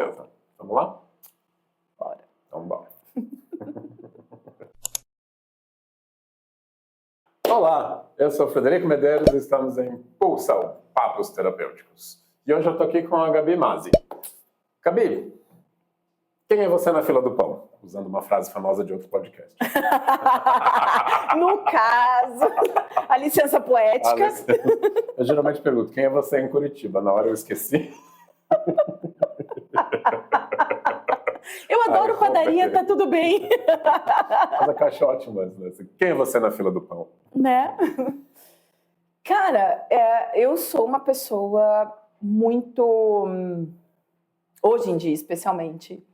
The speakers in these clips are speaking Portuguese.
Beleza. Vamos lá? Bora. Então, bora. Olá, eu sou o Frederico Medeiros e estamos em Pulsão, Papos Terapêuticos. E hoje eu tô aqui com a Gabi Mazzi. Gabi, quem é você na fila do pão? Usando uma frase famosa de outro podcast. No caso, a licença poética. Eu geralmente pergunto, quem é você em Curitiba? Na hora eu esqueci. Eu adoro padaria, tá tudo bem. Mas a caixa é ótima. Né? Quem é você na fila do pão? Né? Cara, eu sou uma pessoa muito, hoje em dia especialmente,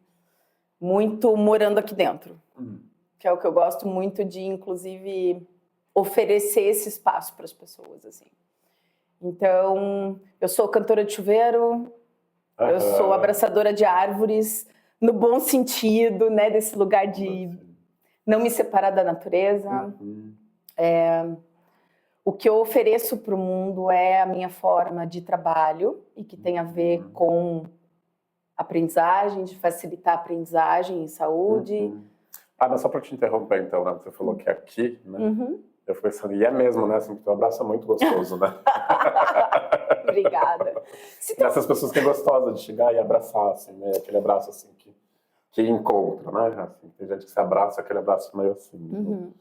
muito morando aqui dentro. Que é o que eu gosto muito de, inclusive, oferecer esse espaço para as pessoas, assim. Então, eu sou cantora de chuveiro, eu sou abraçadora de árvores, no bom sentido, né, desse lugar de não me separar da natureza. O que eu ofereço para o mundo é a minha forma de trabalho e que tem a ver com aprendizagem, de facilitar a aprendizagem e saúde. Mas só para te interromper, então, né? Você falou que é aqui, né? Eu fiquei pensando, e é mesmo, né? Assim, que teu abraço é muito gostoso, né? Obrigada. Essas pessoas que é gostosa de chegar e abraçar, assim, né? Aquele abraço, assim, que encontra, né? Assim, tem gente que se abraça, aquele abraço meio assim.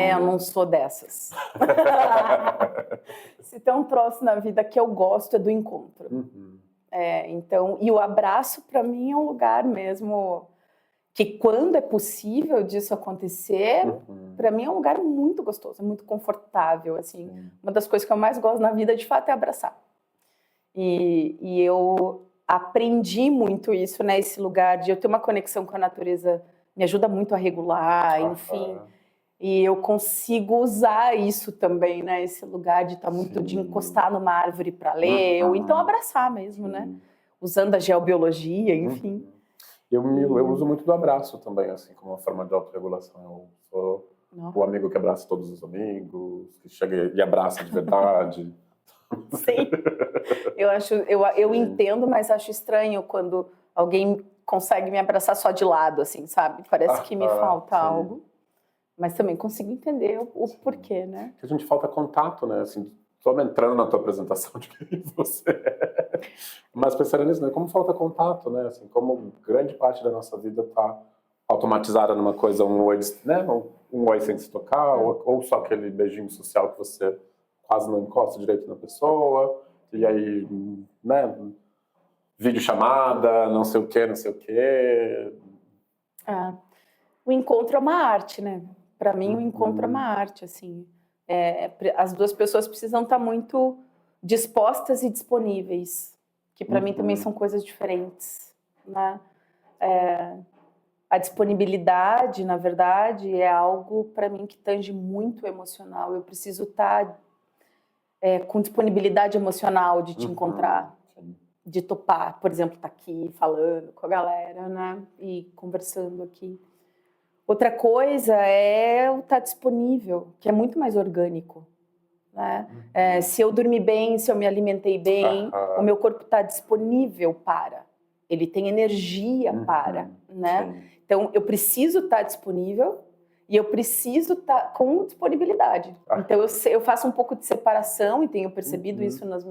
Eu não sou dessas. Se tem um troço na vida que eu gosto, é do encontro. Então, e o abraço, para mim, é um lugar mesmo que, quando é possível disso acontecer, para mim é um lugar muito gostoso, muito confortável, assim. Uma das coisas que eu mais gosto na vida, de fato, é abraçar. E eu aprendi muito isso, né? Esse lugar de eu ter uma conexão com a natureza me ajuda muito a regular, enfim. E eu consigo usar isso também, né? Esse lugar de estar muito, de encostar numa árvore para ler, ou então abraçar mesmo, né? Usando a geobiologia, enfim. Eu uso muito do abraço também, assim, como uma forma de autorregulação. Eu sou o amigo que abraça todos os amigos, que chega e abraça de verdade. Sim. Eu entendo, mas acho estranho quando alguém consegue me abraçar só de lado, assim, sabe? Parece que me falta algo. Mas também consigo entender o porquê, né? Que a gente falta contato, né? Assim, só entrando na tua apresentação de quem você é. Mas pensando nisso, né? Como falta contato, né? Assim, como grande parte da nossa vida está automatizada numa coisa, um oi, né? Um oi sem se tocar, ou só aquele beijinho social que você quase não encosta direito na pessoa, e aí, né? Videochamada, não sei o quê, não sei o quê. O encontro é uma arte, né? Para mim, o encontro é uma arte, assim. As duas pessoas precisam estar muito dispostas e disponíveis, que para mim também são coisas diferentes, né? A disponibilidade, na verdade, é algo para mim que tange muito emocional. Eu preciso estar com disponibilidade emocional de te encontrar, de topar, por exemplo, estar aqui falando com a galera, né? E conversando aqui. Outra coisa é o estar disponível, que é muito mais orgânico, né? Se eu dormi bem, se eu me alimentei bem, o meu corpo está disponível para. Ele tem energia para, né? Então, eu preciso estar disponível e eu preciso estar com disponibilidade. Então, eu faço um pouco de separação e tenho percebido isso nas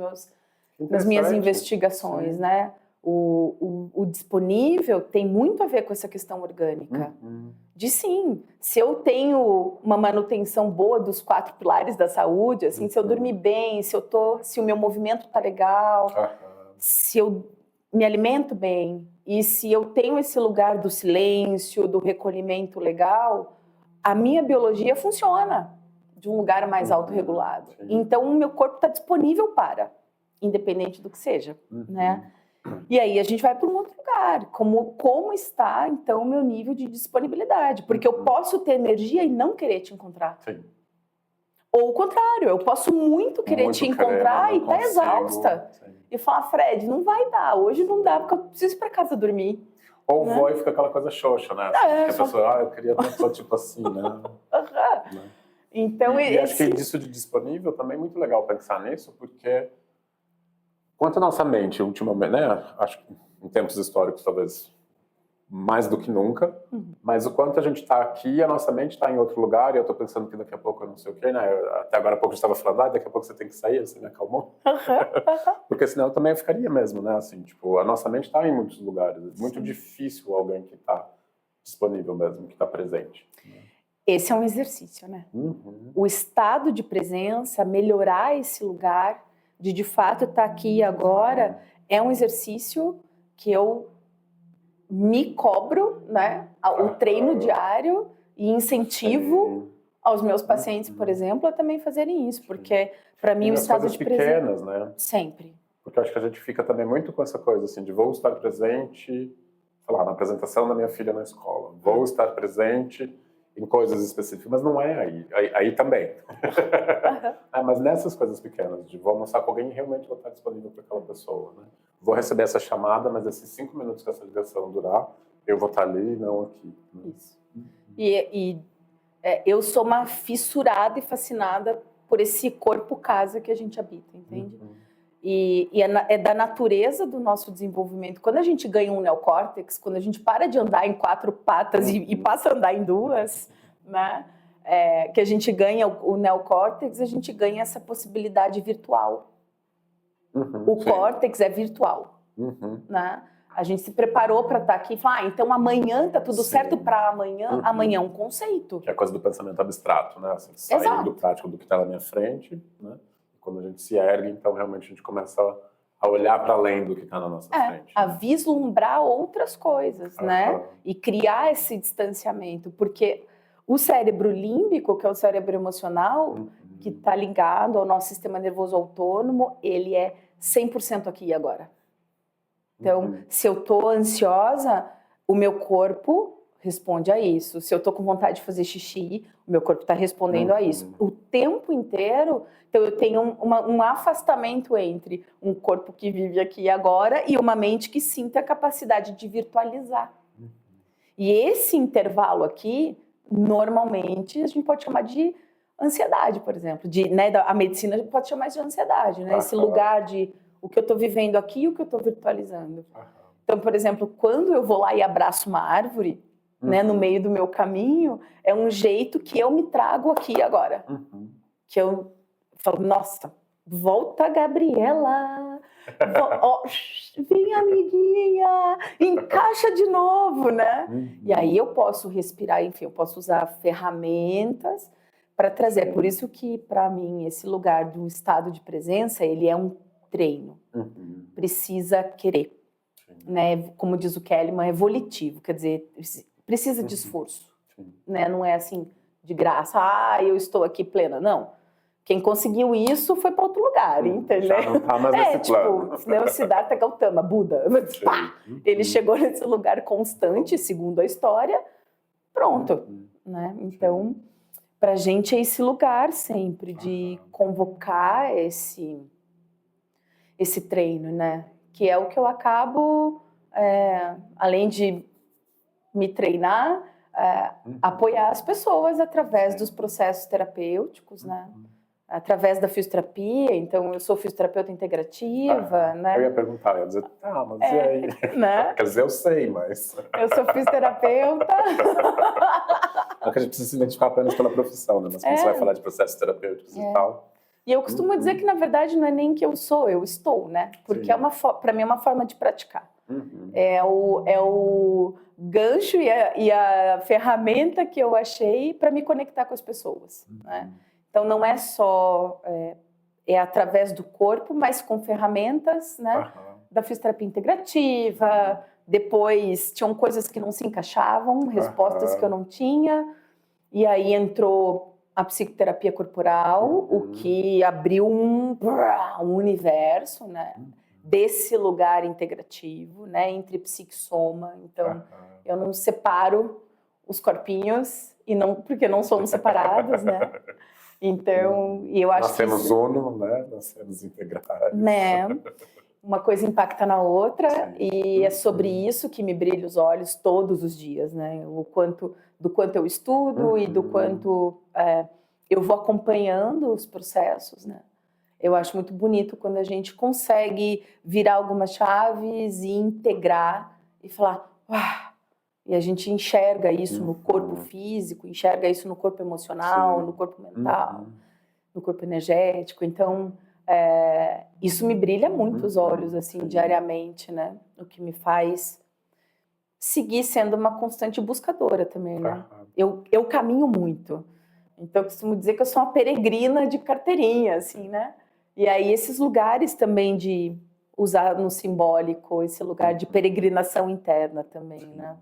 minhas investigações, né? O disponível tem muito a ver com essa questão orgânica. De sim, se eu tenho uma manutenção boa dos 4 pilares da saúde, assim, se eu dormir bem, se o meu movimento tá legal, se eu me alimento bem e se eu tenho esse lugar do silêncio, do recolhimento legal, a minha biologia funciona de um lugar mais autorregulado. Então, o meu corpo está disponível para, independente do que seja, né? E aí a gente vai para um outro lugar, como está, então, o meu nível de disponibilidade. Porque eu posso ter energia e não querer te encontrar. Ou o contrário, eu posso muito querer te encontrar e estar exausta. E falar, Fred, não vai dar, hoje não dá, porque eu preciso ir para casa dormir. Ou né? E fica aquela coisa xoxa, né? Assim, que a pessoa, eu queria uma pessoa tipo assim, né? Né? Então, e acho que disso de disponível também é muito legal pensar nisso, porque Quanto a nossa mente, ultimamente, né? Acho que em tempos históricos, talvez mais do que nunca, mas o quanto a gente está aqui, a nossa mente está em outro lugar, e eu estou pensando que daqui a pouco eu não sei o quê, né? Até agora há pouco eu estava falando, daqui a pouco você tem que sair, você me acalmou. Porque senão eu também ficaria mesmo, né? Assim, tipo, a nossa mente está em muitos lugares. É muito difícil alguém que está disponível mesmo, que está presente. Esse é um exercício, né? O estado de presença, melhorar esse lugar, de fato estar aqui agora, é um exercício que eu me cobro, né? O treino diário e incentivo aos meus pacientes, por exemplo, a também fazerem isso, porque para mim o estado de presença pequenas, né? Sempre. Porque eu acho que a gente fica também muito com essa coisa assim de vou estar presente, sei lá, na apresentação da minha filha na escola, vou estar presente em coisas específicas, mas não é aí também. Mas nessas coisas pequenas, de vou almoçar com alguém e realmente vou estar disponível para aquela pessoa, né? Vou receber essa chamada, mas esses 5 minutos que essa ligação durar, eu vou estar ali e não aqui. Né? Isso. Eu sou uma fissurada e fascinada por esse corpo-casa que a gente habita, entende? É da natureza do nosso desenvolvimento. Quando a gente ganha um neocórtex, quando a gente para de andar em 4 patas e passa a andar em 2, né? Que a gente ganha o neocórtex, a gente ganha essa possibilidade virtual. O córtex é virtual, né? A gente se preparou para estar aqui e falar, então amanhã tá tudo certo para amanhã. Amanhã é um conceito. Que é a coisa do pensamento abstrato, né? Assim, saindo do prático do que está na minha frente, né? Quando a gente se ergue, então realmente a gente começa a olhar para além do que está na nossa frente. A vislumbrar outras coisas, né? E criar esse distanciamento, porque o cérebro límbico, que é o cérebro emocional, que está ligado ao nosso sistema nervoso autônomo, ele é 100% aqui e agora. Então, se eu estou ansiosa, o meu corpo responde a isso. Se eu estou com vontade de fazer xixi, o meu corpo está respondendo a isso. O tempo inteiro, então eu tenho um afastamento entre um corpo que vive aqui e agora e uma mente que sinta a capacidade de virtualizar. E esse intervalo aqui, normalmente, a gente pode chamar de ansiedade, por exemplo. A medicina pode chamar de ansiedade, né? Esse lugar de o que eu estou vivendo aqui e o que eu estou virtualizando. Então, por exemplo, quando eu vou lá e abraço uma árvore, né, no meio do meu caminho, é um jeito que eu me trago aqui agora. Que eu falo, nossa, volta, Gabriela, vem, amiguinha, encaixa de novo, né? E aí eu posso respirar, enfim, eu posso usar ferramentas para trazer. Por isso que, para mim, esse lugar do estado de presença, ele é um treino. Precisa querer. Né? Como diz o Kellyman, é volitivo, quer dizer, precisa de esforço. Né? Não é assim, de graça, eu estou aqui plena. Não. Quem conseguiu isso foi para outro lugar, entendeu? Já não tá mais nesse plano. Tipo, né, o Siddhartha Gautama, Buda, ele chegou nesse lugar constante, segundo a história, pronto. Né? Então, para a gente é esse lugar sempre de convocar esse treino, né? Que é o que eu acabo, além de me treinar, apoiar as pessoas através dos processos terapêuticos, né? Através da fisioterapia. Então, eu sou fisioterapeuta integrativa, né? Eu ia perguntar, eu ia dizer, mas e aí? Né? Quer dizer, eu sei, mas... Eu sou fisioterapeuta. Não que a gente precisa se identificar apenas pela profissão, né? Mas quando você vai falar de processos terapêuticos e tal... E eu costumo dizer que, na verdade, não é nem que eu sou, eu estou, né? Porque para mim é uma forma de praticar. É o gancho e a ferramenta que eu achei para me conectar com as pessoas. Né? Então, não é só através do corpo, mas com ferramentas, né? Da fisioterapia integrativa. Depois, tinham coisas que não se encaixavam, respostas que eu não tinha. E aí entrou a psicoterapia corporal, o que abriu um universo, né, desse lugar integrativo, né, entre psique e soma. Então, eu não separo os corpinhos, porque não somos separados, né? Então, e eu acho Nascemos uno, né? Nascemos integrados. Né? Uma coisa impacta na outra, e é sobre isso que me brilha os olhos todos os dias, né? Do quanto eu estudo e do quanto eu vou acompanhando os processos, né? Eu acho muito bonito quando a gente consegue virar algumas chaves e integrar e falar, e a gente enxerga isso no corpo físico, enxerga isso no corpo emocional, no corpo mental, no corpo energético. Então, isso me brilha muito os olhos, assim, diariamente, né? O que me faz seguir sendo uma constante buscadora também, né? Eu caminho muito. Então, eu costumo dizer que eu sou uma peregrina de carteirinha, assim, né? E aí, esses lugares também de usar no simbólico, esse lugar de peregrinação interna também, né?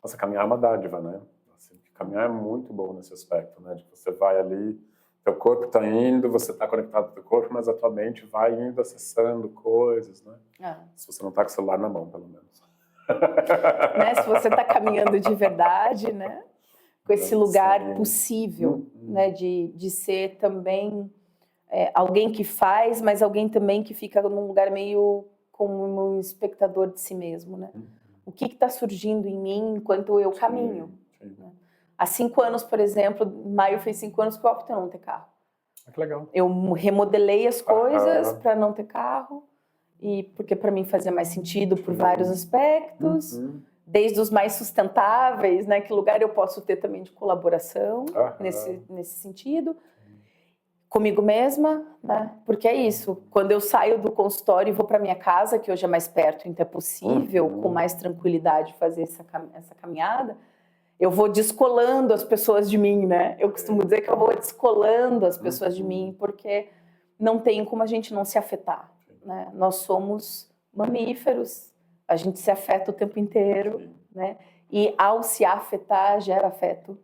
Nossa, caminhar é uma dádiva, né? Assim, caminhar é muito bom nesse aspecto, né? De que você vai ali, teu corpo está indo, você está conectado com o teu corpo, mas a tua mente vai indo, acessando coisas, né? Se você não está com o celular na mão, pelo menos. Né? Se você está caminhando de verdade, né? Com esse lugar possível, né? De ser também alguém que faz, mas alguém também que fica num lugar meio como um espectador de si mesmo, né? O que está surgindo em mim enquanto eu caminho? Né? Há 5 anos, por exemplo, em maio fez 5 anos que eu optei não ter carro. Que legal. Eu remodelei as coisas para não ter carro, e porque para mim fazia mais sentido por vários aspectos, desde os mais sustentáveis, né? Que lugar eu posso ter também de colaboração nesse sentido. Comigo mesma, né? Porque é isso, quando eu saio do consultório e vou para minha casa, que hoje é mais perto, então é possível com mais tranquilidade fazer essa caminhada, eu vou descolando as pessoas de mim, né? Eu costumo dizer que eu vou descolando as pessoas de mim, porque não tem como a gente não se afetar, né? Nós somos mamíferos, a gente se afeta o tempo inteiro, né? E ao se afetar, gera afeto.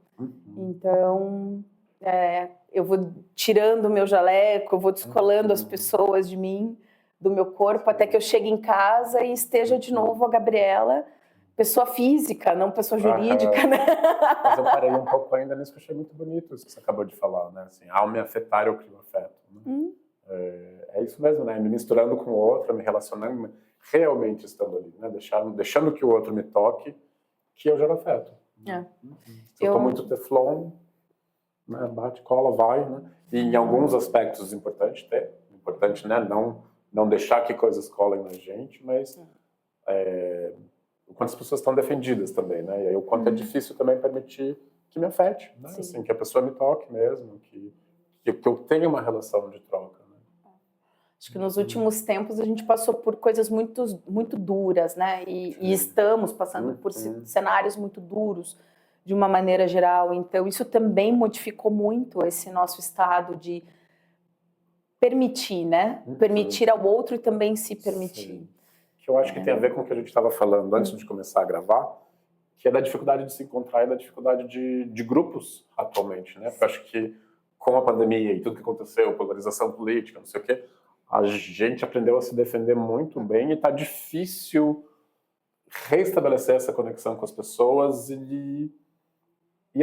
Então, eu vou tirando o meu jaleco, eu vou descolando as pessoas de mim, do meu corpo, até que eu chegue em casa e esteja de novo a Gabriela, pessoa física, não pessoa jurídica, né? Mas eu parei um pouco ainda nisso, que eu achei muito bonito isso que você acabou de falar, né? Assim, ao me afetar, eu crio afeto. Né? É isso mesmo, né? Me misturando com o outro, me relacionando, realmente estando ali, né? Deixando que o outro me toque, que eu gero afeto. Se eu tô muito teflon, né? Bate, cola, vai, né? E em alguns aspectos importante, né? Não deixar que coisas colem na gente, mas o quanto as pessoas estão defendidas também, né? E aí o quanto é difícil também permitir que me afete, né? Assim, que a pessoa me toque mesmo, que eu tenha uma relação de troca. Né? Acho que nos últimos tempos a gente passou por coisas muito, muito duras, né? E estamos passando por cenários muito duros de uma maneira geral. Então isso também modificou muito esse nosso estado de permitir, né? Permitir ao outro e também se permitir. Sim. Que eu acho que tem a ver com o que a gente estava falando antes de começar a gravar, que é da dificuldade de se encontrar e da dificuldade de grupos atualmente, né? Porque eu acho que com a pandemia e tudo que aconteceu, polarização política, não sei o quê, a gente aprendeu a se defender muito bem e está difícil reestabelecer essa conexão com as pessoas e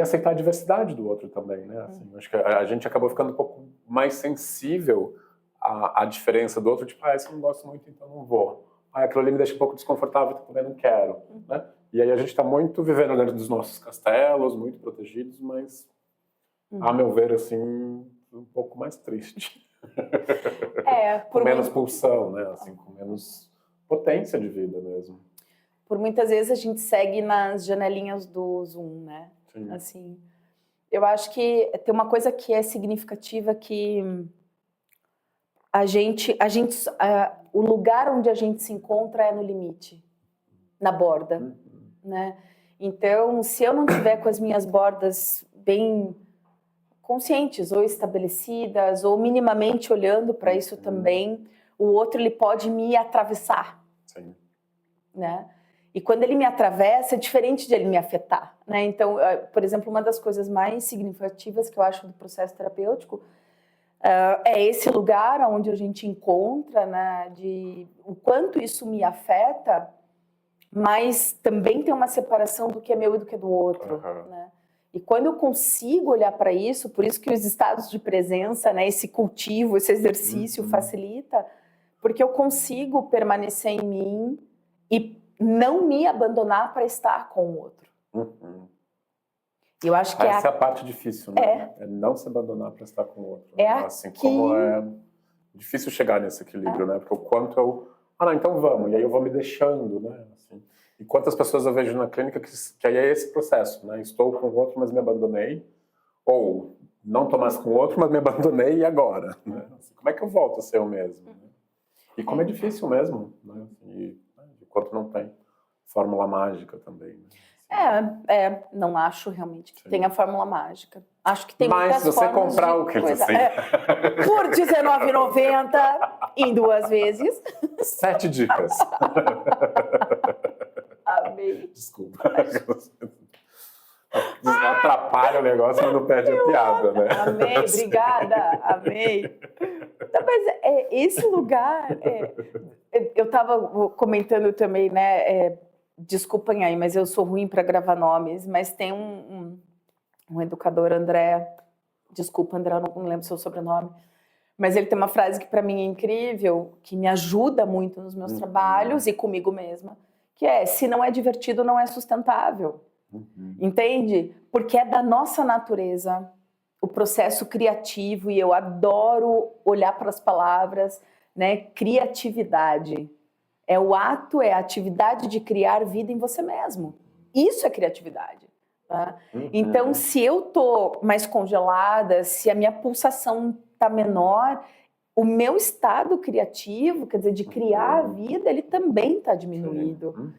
aceitar a diversidade do outro também, né? Assim, acho que a gente acabou ficando um pouco mais sensível à diferença do outro, tipo, esse eu não gosto muito, então não vou. Aquilo ali me deixa um pouco desconfortável, então também não quero, né? E aí a gente está muito vivendo dentro dos nossos castelos, muito protegidos, mas, a meu ver, assim, um pouco mais triste. Com menos pulsão, né? Assim, com menos potência de vida mesmo. Por muitas vezes a gente segue nas janelinhas do Zoom, né? Sim. Assim, eu acho que tem uma coisa que é significativa, que o lugar onde a gente se encontra é no limite, na borda, né? Então, se eu não tiver com as minhas bordas bem conscientes ou estabelecidas, ou minimamente olhando para isso também, o outro ele pode me atravessar. Sim. Né? E quando ele me atravessa, é diferente de ele me afetar, né? Então, por exemplo, uma das coisas mais significativas que eu acho do processo terapêutico é esse lugar onde a gente encontra, né, de o quanto isso me afeta, mas também tem uma separação do que é meu e do que é do outro, né? E quando eu consigo olhar para isso, por isso que os estados de presença, né, esse cultivo, esse exercício facilita, porque eu consigo permanecer em mim e não me abandonar para estar com o outro. Eu acho que essa é a parte difícil, né? É não se abandonar para estar com o outro. Né? Assim como difícil chegar nesse equilíbrio, né? Porque o quanto eu... não, então vamos. E aí eu vou me deixando, né? Assim, e quantas pessoas eu vejo na clínica que aí é esse processo, né? Estou com o outro, mas me abandonei. Ou não estou mais com o outro, mas me abandonei e agora? Né? Assim, como é que eu volto a ser eu mesmo? Né? E como é difícil mesmo, né? E enquanto não tem fórmula mágica também. Né? Não acho realmente que Sim. tenha fórmula mágica. Acho que tem mas muitas se você formas comprar de o kit coisa. assim, Por R$19,90 em 2 vezes. 7 dicas. Amei. Desculpa. Atrapalha o negócio, mas não perde a piada, né? Amei, obrigada, amei. Então, mas esse lugar, eu estava comentando também, né? Desculpem aí, mas eu sou ruim para gravar nomes, mas tem um educador, André, desculpa, André, eu não lembro seu sobrenome, mas ele tem uma frase que para mim é incrível, que me ajuda muito nos meus trabalhos e comigo mesma, que é: se não é divertido, não é sustentável. Entende? Porque é da nossa natureza o processo criativo, e eu adoro olhar para as palavras, né? Criatividade. É o ato, é a atividade de criar vida em você mesmo. Isso é criatividade. Tá? Então, se eu tô mais congelada, se a minha pulsação tá menor, o meu estado criativo, quer dizer, de criar a vida, ele também está diminuído.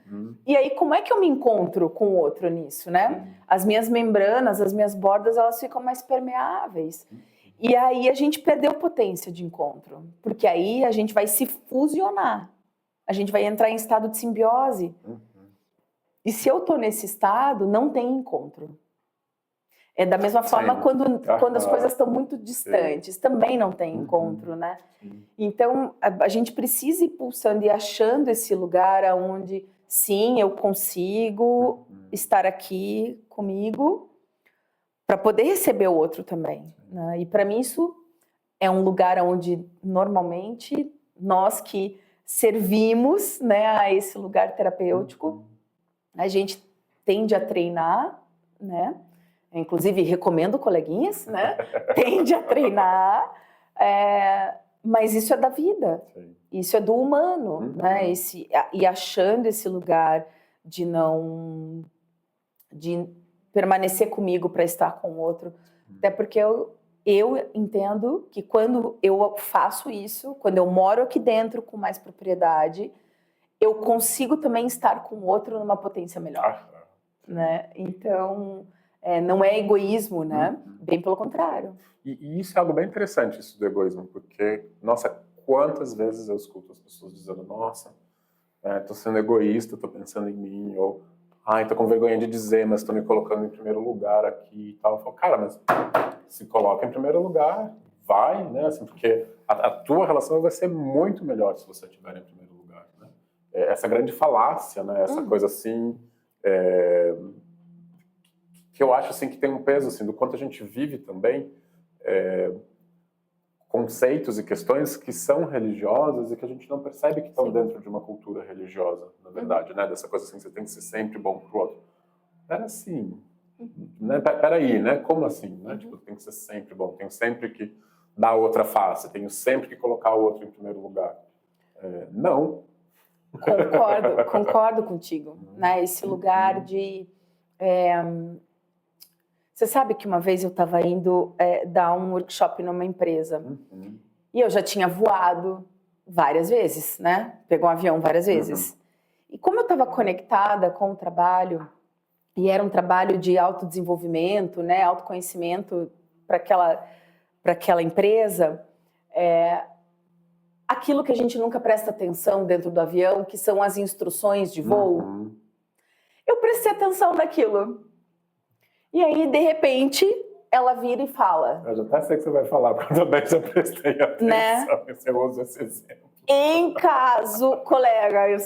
E aí, como é que eu me encontro com o outro nisso, né? As minhas membranas, as minhas bordas, elas ficam mais permeáveis. E aí a gente perdeu potência de encontro, porque aí a gente vai se fusionar. A gente vai entrar em estado de simbiose. E se eu tô nesse estado, não tem encontro. É da mesma forma quando as coisas estão muito distantes, também não tem encontro, né? Então, a gente precisa ir pulsando e achando esse lugar onde, sim, eu consigo estar aqui comigo para poder receber o outro também. Né? E para mim isso é um lugar onde, normalmente, nós que servimos, né, a esse lugar terapêutico, a gente tende a treinar, né? Inclusive, recomendo coleguinhas, né? Tende a treinar, mas isso é da vida, isso é do humano, né? E achando esse lugar de permanecer comigo para estar com o outro. Até porque eu entendo que quando eu faço isso, quando eu moro aqui dentro com mais propriedade, eu consigo também estar com o outro numa potência melhor, né? Então... não é egoísmo, né? Bem pelo contrário. E isso é algo bem interessante, isso do egoísmo, porque, nossa, quantas vezes eu escuto as pessoas dizendo: nossa, tô sendo egoísta, tô pensando em mim, ou tô com vergonha de dizer, mas tô me colocando em primeiro lugar aqui e tal. Eu falo: cara, mas se coloca em primeiro lugar, vai, né? Assim, porque a tua relação vai ser muito melhor se você estiver em primeiro lugar, né? Essa grande falácia, né? Essa coisa assim... que eu acho assim que tem um peso assim do quanto a gente vive também conceitos e questões que são religiosas e que a gente não percebe que estão dentro de uma cultura religiosa, na verdade, né? Dessa coisa assim, você tem que ser sempre bom pro outro. Pera assim, né? Peraí, né? Como assim, né? Tipo, tem que ser sempre bom, tenho sempre que dar outra face, tenho sempre que colocar o outro em primeiro lugar. Não. Concordo contigo, né? Esse lugar de... Você sabe que uma vez eu estava indo dar um workshop numa empresa e eu já tinha voado várias vezes, né? Pegou um avião várias vezes. E como eu estava conectada com o trabalho, e era um trabalho de autodesenvolvimento, né? Autoconhecimento para aquela empresa, aquilo que a gente nunca presta atenção dentro do avião, que são as instruções de voo, eu prestei atenção naquilo. E aí, de repente, ela vira e fala... Eu já até sei que você vai falar, porque eu também já prestei atenção, né? Eu uso esse exemplo. Em caso,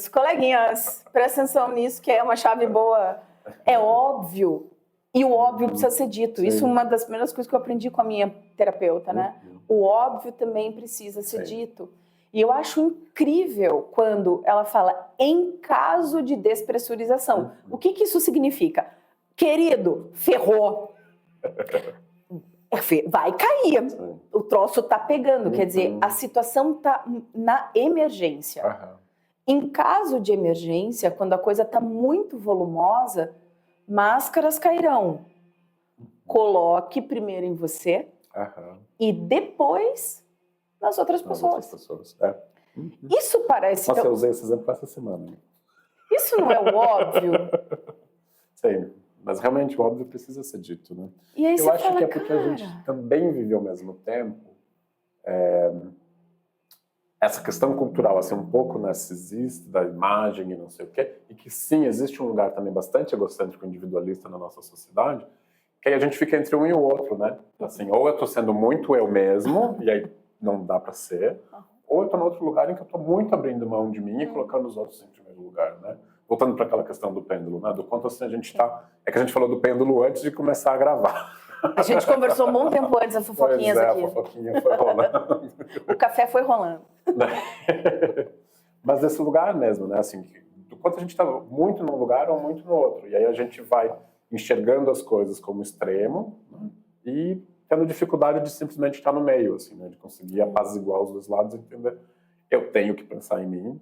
coleguinhas, presta atenção nisso, que é uma chave boa. É óbvio, e o óbvio precisa ser dito. Isso é uma das primeiras coisas que eu aprendi com a minha terapeuta, né? O óbvio também precisa ser dito. E eu acho incrível quando ela fala em caso de despressurização. O que isso significa? Querido, ferrou. vai cair. Sim. O troço tá pegando, quer dizer, a situação tá na emergência. Aham. Em caso de emergência, quando a coisa tá muito volumosa, máscaras cairão. Coloque primeiro em você Aham. e depois nas outras As pessoas. outras pessoas. É. Isso parece... Nossa, eu usei esse exemplo essa semana. Isso não é o óbvio? Sim, mas realmente o óbvio precisa ser dito, né? E aí Eu você acho fala, que é porque cara... a gente também vive ao mesmo tempo essa questão cultural, assim, um pouco narcisista, da imagem e não sei o quê, e que sim, existe um lugar também bastante egocêntrico, individualista na nossa sociedade, que aí a gente fica entre um e o outro, né? Assim, ou eu tô sendo muito eu mesmo, e aí não dá pra ser, ou eu tô em outro lugar em que eu tô muito abrindo mão de mim e colocando os outros em primeiro lugar, né? Voltando para aquela questão do pêndulo, né? Do quanto assim a gente tá... É que a gente falou do pêndulo antes de começar a gravar. A gente conversou um bom tempo antes das fofoquinhas Pois é, aqui. a fofoquinha foi rolando. O café foi rolando. Mas desse lugar mesmo, né? Assim, do quanto a gente está muito num lugar ou muito no outro. E aí a gente vai enxergando as coisas como extremo, né? E tendo dificuldade de simplesmente estar no meio, assim, né? De conseguir apaziguar os dois lados e entender. Eu tenho que pensar em mim.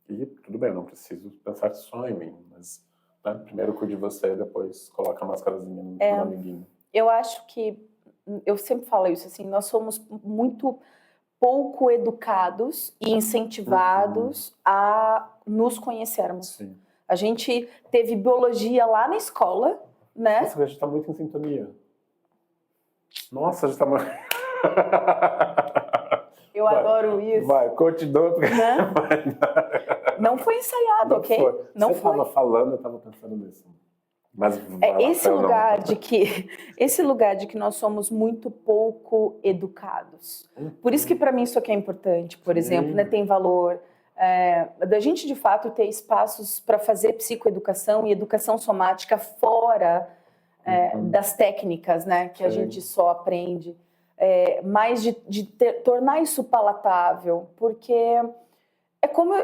E tudo bem, eu não preciso pensar só em mim. Mas né? Primeiro cuide de você, depois coloca a máscarazinha no amiguinho. Eu acho que, eu sempre falo isso, assim, nós somos muito pouco educados e incentivados a nos conhecermos. Sim. A gente teve biologia lá na escola, né? Nossa, a gente está muito em sintonia. Nossa, a gente está muito... Eu adoro isso. Vai, continua. Né? Não foi ensaiado, Não ok? foi. Não Você foi. estava falando, eu estava pensando nisso. Mas Esse lugar de que nós somos muito pouco educados. Por isso que para mim isso aqui é importante, por exemplo, né, tem valor da gente de fato ter espaços para fazer psicoeducação e educação somática fora das técnicas, né, que a gente só aprende, mas de tornar isso palatável, porque é como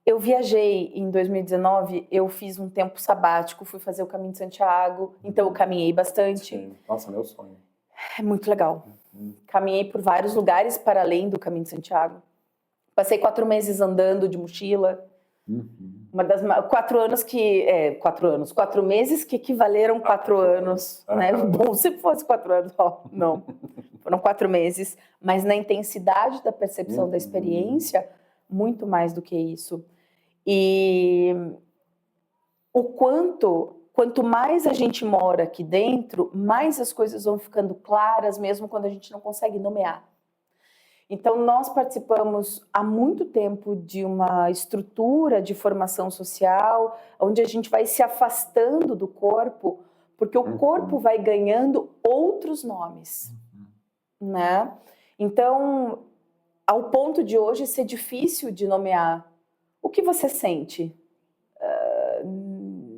eu viajei em 2019, eu fiz um tempo sabático, fui fazer o Caminho de Santiago, então eu caminhei bastante. Sim. Nossa, meu sonho. É muito legal. Caminhei por vários lugares para além do Caminho de Santiago. Passei 4 meses andando de mochila. Uma das 4 anos que... 4 meses que equivaleram 4 anos. Né? Bom, se fosse 4 anos, não. Foram 4 meses. Mas na intensidade da percepção da experiência, muito mais do que isso. E o quanto mais a gente mora aqui dentro, mais as coisas vão ficando claras, mesmo quando a gente não consegue nomear. Então, nós participamos há muito tempo de uma estrutura de formação social, onde a gente vai se afastando do corpo, porque o corpo vai ganhando outros nomes, né? Então, ao ponto de hoje ser difícil de nomear. O que você sente?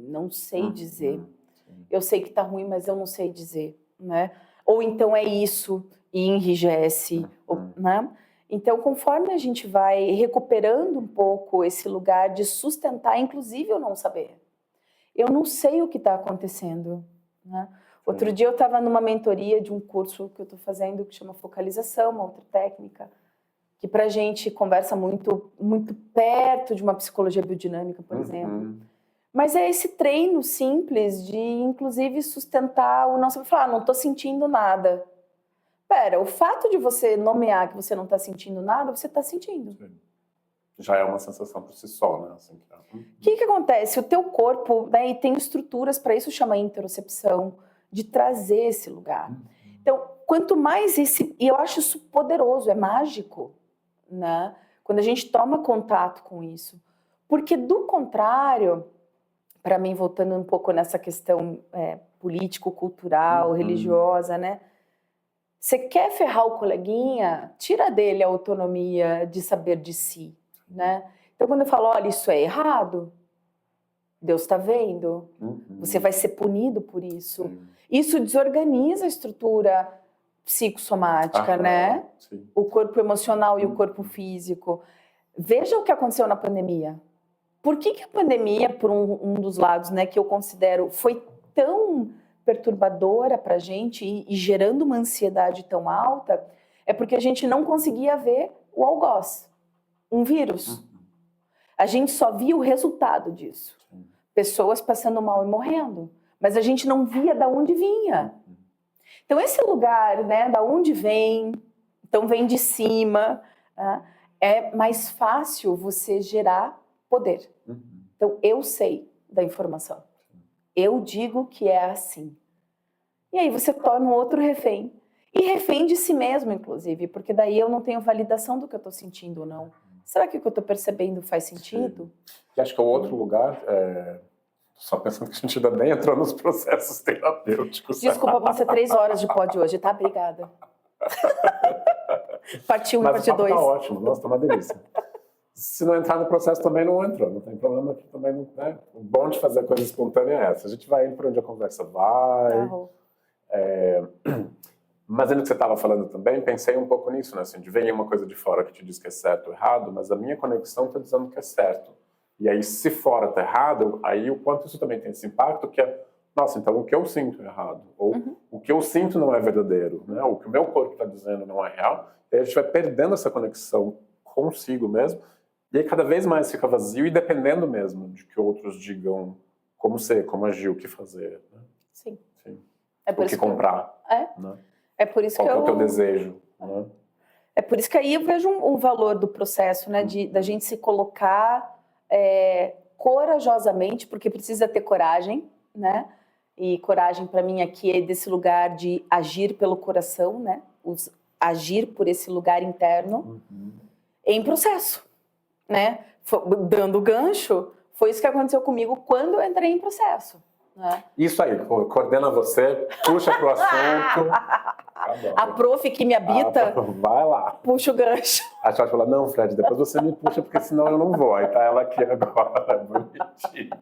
Não sei dizer. Eu sei que está ruim, mas eu não sei dizer, né? Ou então é isso e enrijece, né? Então, conforme a gente vai recuperando um pouco esse lugar de sustentar, inclusive eu não saber. Eu não sei o que está acontecendo, né? Outro dia eu estava numa mentoria de um curso que eu estou fazendo que chama Focalização, uma outra técnica, que para a gente conversa muito, muito perto de uma psicologia biodinâmica, por exemplo. Mas é esse treino simples de, inclusive, sustentar o não saber falar, não estou sentindo nada. Pera, o fato de você nomear que você não está sentindo nada, você está sentindo. Sim. Já é uma sensação por si só, né? Assim, O que acontece? O teu corpo, né, e tem estruturas para isso, chama interocepção, de trazer esse lugar. Então, quanto mais e eu acho isso poderoso, é mágico, né? Quando a gente toma contato com isso. Porque, do contrário, para mim, voltando um pouco nessa questão político-cultural, religiosa, né? Você quer ferrar o coleguinha, tira dele a autonomia de saber de si, né? Então, quando eu falo, olha, isso é errado, Deus está vendo, você vai ser punido por isso. Isso desorganiza a estrutura psicossomática, né? Sim. O corpo emocional e o corpo físico. Veja o que aconteceu na pandemia. Por que a pandemia, por um dos lados, né, que eu considero, foi tão perturbadora para a gente e gerando uma ansiedade tão alta é porque a gente não conseguia ver o algoz, um vírus. A gente só via o resultado disso. Pessoas passando mal e morrendo. Mas a gente não via de onde vinha. Então, esse lugar, né, da onde vem, então vem de cima, né, é mais fácil você gerar poder. Então, eu sei da informação. Eu digo que é assim. E aí você torna um outro refém. E refém de si mesmo, inclusive, porque daí eu não tenho validação do que eu estou sentindo ou não. Será que o que eu estou percebendo faz sentido? E acho que o outro lugar, só pensando que a gente ainda nem entrou nos processos terapêuticos. Desculpa, vão ser 3 horas de pod hoje, tá? Obrigada. Parte 1 e parte 2. Tá ótimo, nossa, tá uma delícia. Se não entrar no processo também não entrou, não tem problema aqui também. Não, né? O bom de fazer a coisa espontânea é essa. A gente vai indo para onde a conversa vai. Mas ainda que você estava falando também, pensei um pouco nisso, né? Assim, de vem uma coisa de fora que te diz que é certo ou errado, mas a minha conexão está dizendo que é certo. E aí, se fora está errado, aí o quanto isso também tem esse impacto, que é, nossa, então o que eu sinto é errado. Ou o que eu sinto não é verdadeiro, né? O que o meu corpo está dizendo não é real. E aí a gente vai perdendo essa conexão consigo mesmo. E aí cada vez mais fica vazio e dependendo mesmo de que outros digam como ser, como agir, o que fazer. Né? Sim. É por o que comprar. Né? É por isso qual que é o teu desejo. Né? É por isso que aí eu vejo o valor do processo, né? Da gente se colocar corajosamente, porque precisa ter coragem, né? E coragem para mim aqui é desse lugar de agir pelo coração, né? Agir por esse lugar interno em processo. Né? Dando gancho, foi isso que aconteceu comigo quando eu entrei em processo. Né? Isso aí, coordena você, puxa pro assunto. A prof que me habita, vai lá. Puxa o gancho. A Tati fala, não, Fred, depois você me puxa, porque senão eu não vou. Aí tá ela aqui agora, bonitinha.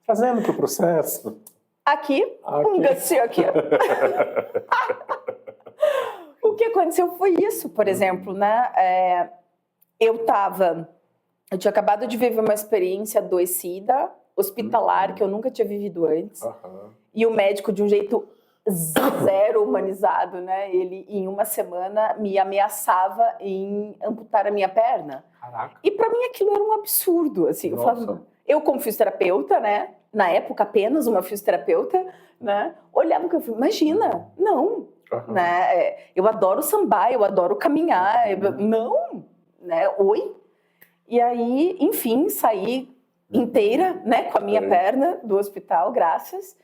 Trazendo pro processo. Aqui. Um gancinho aqui. O que aconteceu foi isso, por exemplo, né? Eu tinha acabado de viver uma experiência adoecida, hospitalar, que eu nunca tinha vivido antes. E o médico, de um jeito zero humanizado, né? Ele, em uma semana, me ameaçava em amputar a minha perna. Caraca. E para mim aquilo era um absurdo, assim. Eu como fisioterapeuta, né? Na época, apenas uma fisioterapeuta, né? Olhava e eu falei, imagina, não. Né? Eu adoro sambar, eu adoro caminhar. Não, né? Oi? E aí, enfim, saí inteira, né, com a minha perna do hospital, graças.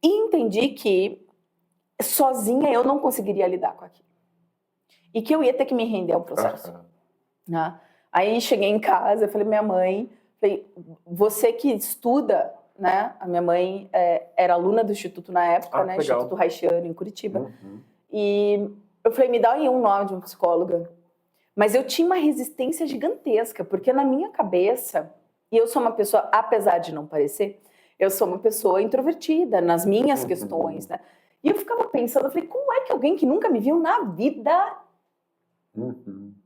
E entendi que sozinha eu não conseguiria lidar com aquilo. E que eu ia ter que me render ao processo. Né? Aí cheguei em casa, falei, minha mãe, você que estuda, né? A minha mãe era aluna do Instituto na época, né? Legal. Instituto Reichiano, em Curitiba. E eu falei, me dá aí um nome de uma psicóloga. Mas eu tinha uma resistência gigantesca, porque na minha cabeça, e eu sou uma pessoa, apesar de não parecer, eu sou uma pessoa introvertida nas minhas questões, né? E eu ficava pensando, eu falei, como é que alguém que nunca me viu na vida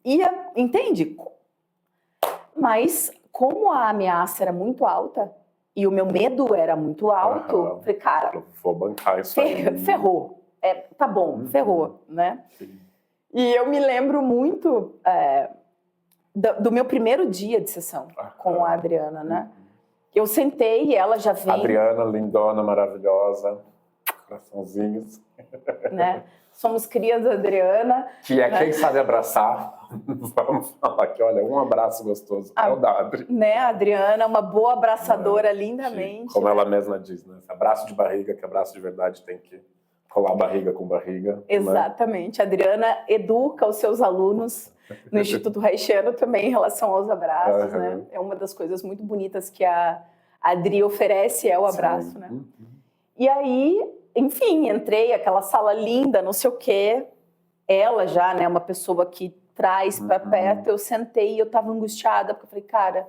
ia, entende? Mas como a ameaça era muito alta e o meu medo era muito alto, eu falei, cara, eu vou bancar isso aí. Ferrou. Tá bom, ferrou, né? Sim. E eu me lembro muito do meu primeiro dia de sessão com a Adriana, né? Eu sentei e ela já vem... Adriana, lindona, maravilhosa, coraçãozinhos. Né? Somos crias da Adriana. Que é quem sabe abraçar. Vamos falar que, olha, um abraço gostoso é o da Adri. Né, a Adriana, uma boa abraçadora, lindamente. Como ela mesma diz, né? Esse abraço de barriga, que abraço de verdade tem que colar barriga com barriga. Exatamente. Né? A Adriana educa os seus alunos no Instituto Reichiano também em relação aos abraços, né? É uma das coisas muito bonitas que a Adri oferece, é o abraço, né? E aí, enfim, entrei, aquela sala linda, não sei o quê. Ela já, né, uma pessoa que traz para perto, eu sentei e eu tava angustiada, porque eu falei, cara,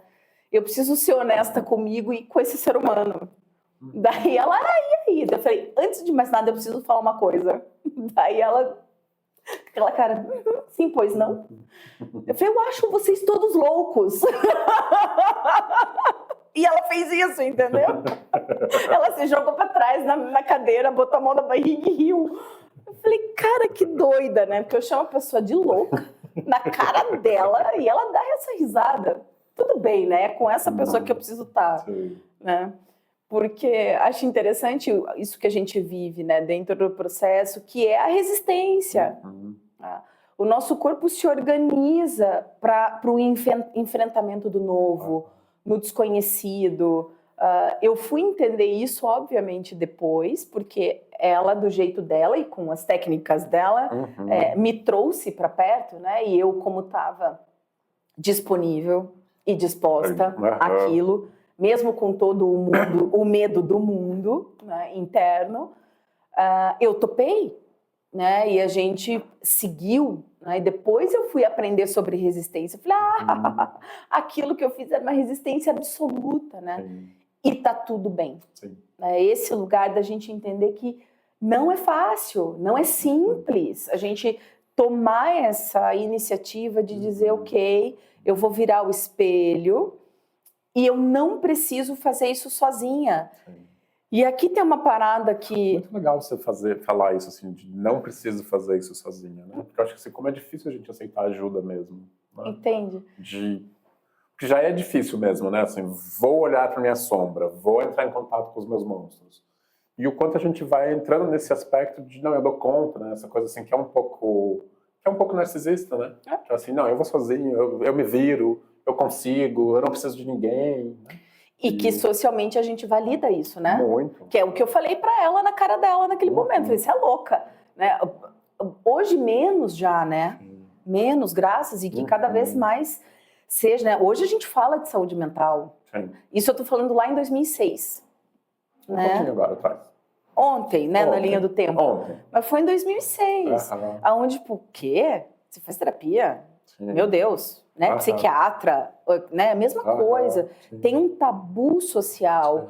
eu preciso ser honesta comigo e com esse ser humano. Daí ela, e aí? Eu falei, antes de mais nada, eu preciso falar uma coisa. Daí ela, aquela cara, sim, pois não? Eu falei, eu acho vocês todos loucos. E ela fez isso, entendeu? Ela se jogou para trás na cadeira, botou a mão na barriga e riu. Eu falei, cara, que doida, né? Porque eu chamo a pessoa de louca na cara dela e ela dá essa risada. Tudo bem, né? É com essa pessoa que eu preciso estar, né? Porque acho interessante isso que a gente vive, né? Dentro do processo, que é a resistência. Tá? O nosso corpo se organiza para o enfrentamento do novo, no desconhecido. Eu fui entender isso, obviamente, depois, porque ela, do jeito dela e com as técnicas dela, me trouxe para perto, né? E eu, como estava disponível e disposta àquilo, mesmo com todo o medo do mundo, né, interno, eu topei, né? E a gente seguiu, né? E depois eu fui aprender sobre resistência. Falei, aquilo que eu fiz era uma resistência absoluta, né? E tá tudo bem. É esse lugar da gente entender que não é fácil, não é simples. A gente tomar essa iniciativa de dizer, ok, eu vou virar o espelho e eu não preciso fazer isso sozinha. E aqui tem uma parada que... Muito legal você falar isso, assim, de não preciso fazer isso sozinha, né? Porque eu acho que assim, como é difícil a gente aceitar ajuda mesmo. Né? Entende? Porque já é difícil mesmo, né? Assim, vou olhar para minha sombra, vou entrar em contato com os meus monstros. E o quanto a gente vai entrando nesse aspecto de, não, eu dou conta, né? Essa coisa assim que é um pouco narcisista, né? Que é assim, não, eu vou sozinho, eu me viro, eu consigo, eu não preciso de ninguém, né? E que socialmente a gente valida isso, né? Muito. Que é o que eu falei pra ela na cara dela naquele momento. Eu falei, você é louca, né? Hoje menos já, né? Menos, graças, e que cada vez mais seja, né? Hoje a gente fala de saúde mental. Isso eu tô falando lá em 2006. Um pouquinho agora atrás. Ontem, né? Na linha do tempo. Ontem. Mas foi em 2006. Aonde, tipo, o quê? Você faz terapia? Meu Deus, né? Psiquiatra, né? A mesma coisa. Tem um tabu social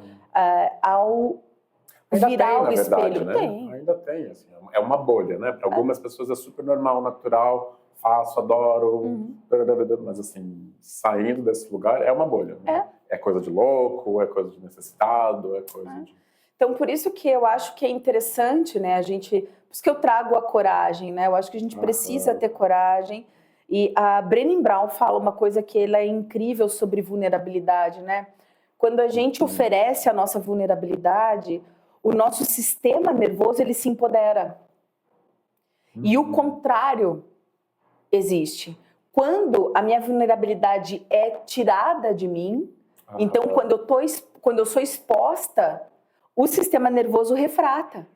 ao virar o espelho. Né? Ainda tem, assim, é uma bolha, né? Para algumas pessoas é super normal, natural, faço, adoro, mas assim, saindo desse lugar é uma bolha. Né? É coisa de louco, é coisa de necessitado, é coisa de... Então, por isso que eu acho que é interessante, né? A gente, por isso que eu trago a coragem, né? Eu acho que a gente precisa ter coragem. E a Brené Brown fala uma coisa que ela é incrível sobre vulnerabilidade, né? Quando a gente oferece a nossa vulnerabilidade, o nosso sistema nervoso, ele se empodera. E o contrário existe. Quando a minha vulnerabilidade é tirada de mim, então quando eu sou exposta, o sistema nervoso refrata.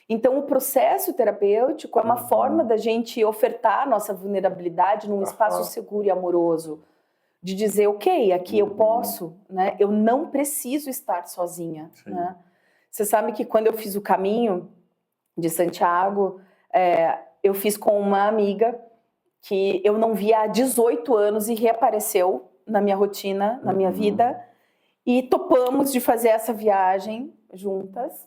Então, o processo terapêutico é uma forma da gente ofertar a nossa vulnerabilidade num espaço seguro e amoroso. De dizer, ok, aqui eu posso, né? Eu não preciso estar sozinha. Né? Você sabe que quando eu fiz o caminho de Santiago, eu fiz com uma amiga que eu não via há 18 anos e reapareceu na minha rotina, na minha vida. E topamos de fazer essa viagem juntas.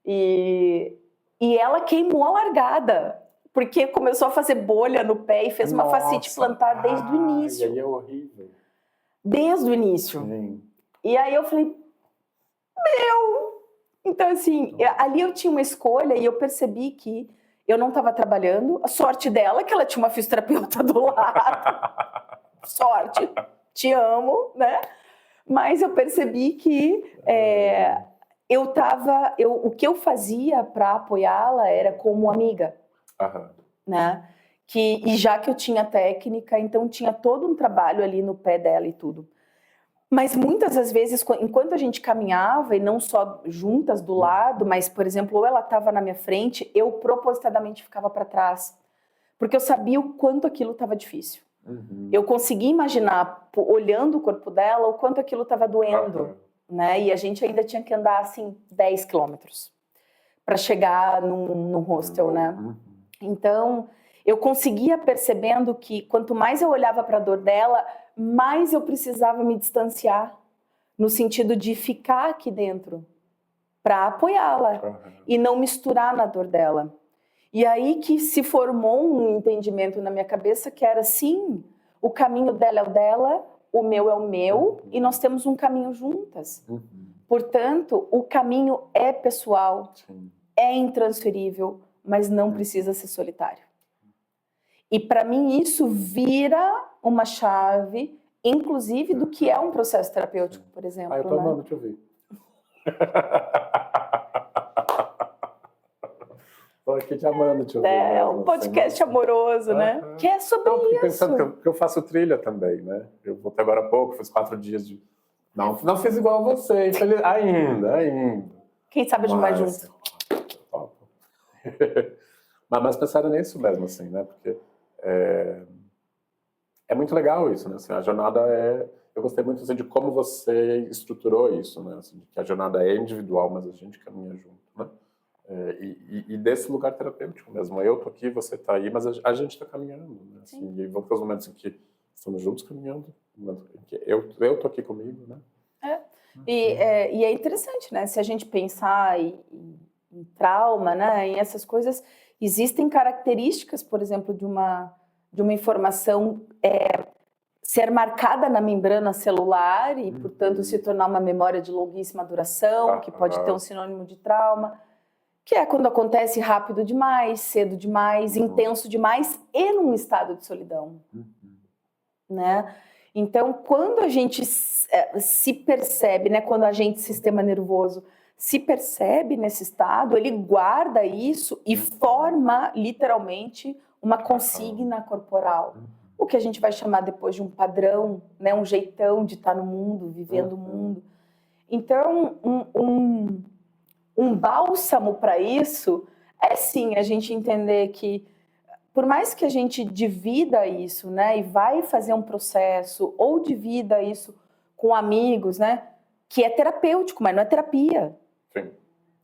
E ela queimou a largada, porque começou a fazer bolha no pé e fez uma fascite plantar desde o início. E aí é horrível. Desde o início. E aí eu falei, Então, assim, ali eu tinha uma escolha e eu percebi que eu não estava trabalhando. A sorte dela é que ela tinha uma fisioterapeuta do lado. Sorte, te amo, né? Mas eu percebi que o que eu fazia para apoiá-la era como amiga, né? E já que eu tinha técnica, então tinha todo um trabalho ali no pé dela e tudo. Mas muitas das vezes, enquanto a gente caminhava, e não só juntas do lado, mas, por exemplo, ou ela estava na minha frente, eu propositadamente ficava para trás, porque eu sabia o quanto aquilo estava difícil. Eu conseguia imaginar, olhando o corpo dela, o quanto aquilo estava doendo. Né? E a gente ainda tinha que andar assim 10 quilômetros para chegar num hostel, né? Então eu conseguia percebendo que quanto mais eu olhava para a dor dela, mais eu precisava me distanciar, no sentido de ficar aqui dentro para apoiá-la e não misturar na dor dela. E aí que se formou um entendimento na minha cabeça que era sim, o caminho dela é o dela, o meu é o meu, e nós temos um caminho juntas. Portanto, o caminho é pessoal, Sim. é intransferível, mas não precisa ser solitário. E para mim isso vira uma chave, inclusive do que é um processo terapêutico, por exemplo. Eu tô né? amando te ouvir. Tô aqui te amando te ouvir. É mesmo, um podcast assim, amoroso, né? Aham. Que é sobre Não, fiquei isso. pensando que eu faço trilha também, né? Eu voltei agora há pouco, fiz 4 dias de... Não fiz igual a você, ainda. Quem sabe a gente vai Mas, junto. topo. Mas pensaram nisso mesmo, assim, né? Porque é muito legal isso, né? Assim, a jornada eu gostei muito assim, de como você estruturou isso, né? Assim, que a jornada é individual, mas a gente caminha junto, né? E desse lugar terapêutico mesmo. Eu tô aqui, você tá aí, mas a gente tá caminhando, né? Assim, e vão ter os momentos em que estamos juntos caminhando, em que eu tô aqui comigo, né? E é interessante, né? Se a gente pensar em trauma, né? Em essas coisas, existem características, por exemplo, de uma informação ser marcada na membrana celular e, portanto, se tornar uma memória de longuíssima duração, que pode ter um sinônimo de trauma, que é quando acontece rápido demais, cedo demais, intenso demais e num estado de solidão, né? Então, quando a gente se percebe, né, quando a gente, sistema nervoso, se percebe nesse estado, ele guarda isso e forma, literalmente, uma consigna corporal. O que a gente vai chamar depois de um padrão, né, um jeitão de estar no mundo, vivendo o mundo. Então, um bálsamo para isso é, sim, a gente entender que, por mais que a gente divida isso, né, e vai fazer um processo, ou divida isso com amigos, né, que é terapêutico, mas não é terapia. Sim.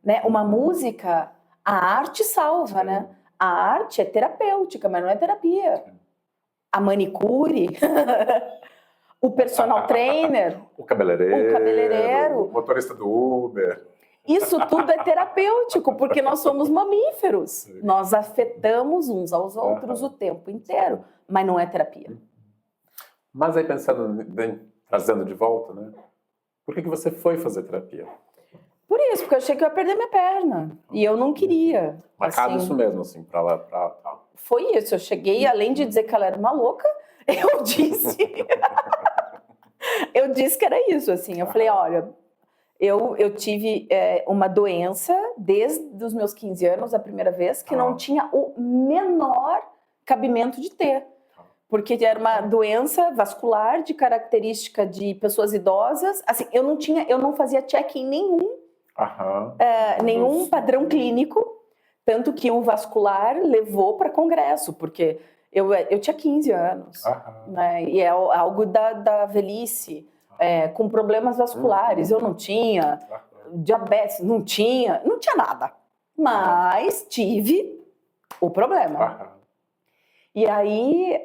Né? Uma música, a arte salva, Sim. né? A arte é terapêutica, mas não é terapia. Sim. A manicure, o personal trainer, o cabeleireiro, o o motorista do Uber. Isso tudo é terapêutico, porque nós somos mamíferos. Sim. Nós afetamos uns aos outros o tempo inteiro, mas não é terapia. Mas aí pensando, trazendo de volta, né? Por que você foi fazer terapia? Por isso, porque eu achei que eu ia perder minha perna. E eu não queria. Marcado isso mesmo, assim, pra lá, pra tal. Foi isso. Eu cheguei, além de dizer que ela era uma louca, eu disse... eu disse que era isso, assim. Eu falei, olha, eu tive uma doença desde os meus 15 anos, a primeira vez, que não tinha o menor cabimento de ter. Porque era uma doença vascular de característica de pessoas idosas. Assim, eu não fazia check em nenhum padrão clínico, tanto que o vascular levou para congresso, porque eu tinha 15 anos, né, e é algo da velhice, com problemas vasculares. Eu não tinha diabetes, não tinha nada, mas tive o problema. E aí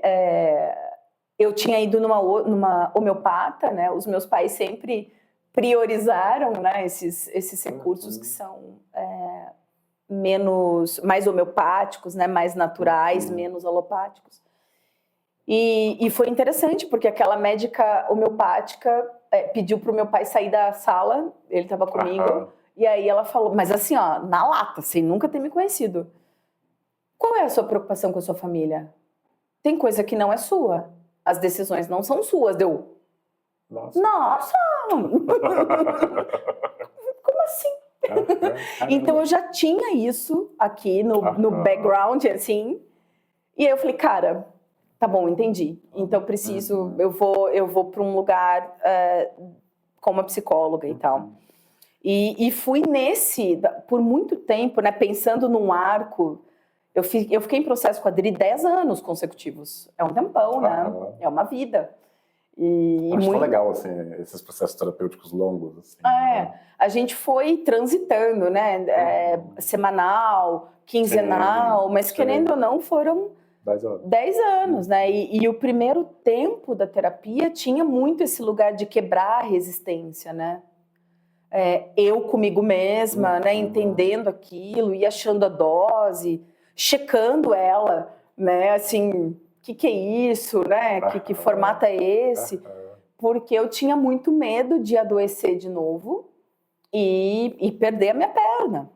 eu tinha ido numa homeopata, né? Os meus pais sempre priorizaram, né, esses recursos que são mais homeopáticos, né, mais naturais, menos alopáticos. E foi interessante, porque aquela médica homeopática pediu para o meu pai sair da sala, ele estava comigo, e aí ela falou, mas assim, ó, na lata, sem nunca ter me conhecido. Qual é a sua preocupação com a sua família? Tem coisa que não é sua. As decisões não são suas. Deu. Nossa! Como assim? Então eu já tinha isso aqui no background, assim. E aí eu falei, cara, tá bom, entendi. Então eu vou para um lugar com uma psicóloga e tal. E fui por muito tempo, né, pensando num arco. Eu fiquei em processo com a Adri 10 anos consecutivos. É um tempão, né? É uma vida. Acho tão legal, assim, esses processos terapêuticos longos. Assim, a gente foi transitando, né? Semanal, quinzenal, mas querendo ou não, foram 10 anos, né? E o primeiro tempo da terapia tinha muito esse lugar de quebrar a resistência, né? Eu comigo mesma, né? Entendendo aquilo e achando a dose, checando ela, né? Assim, o que é isso, né? Que formato é esse? Porque eu tinha muito medo de adoecer de novo, e perder a minha perna,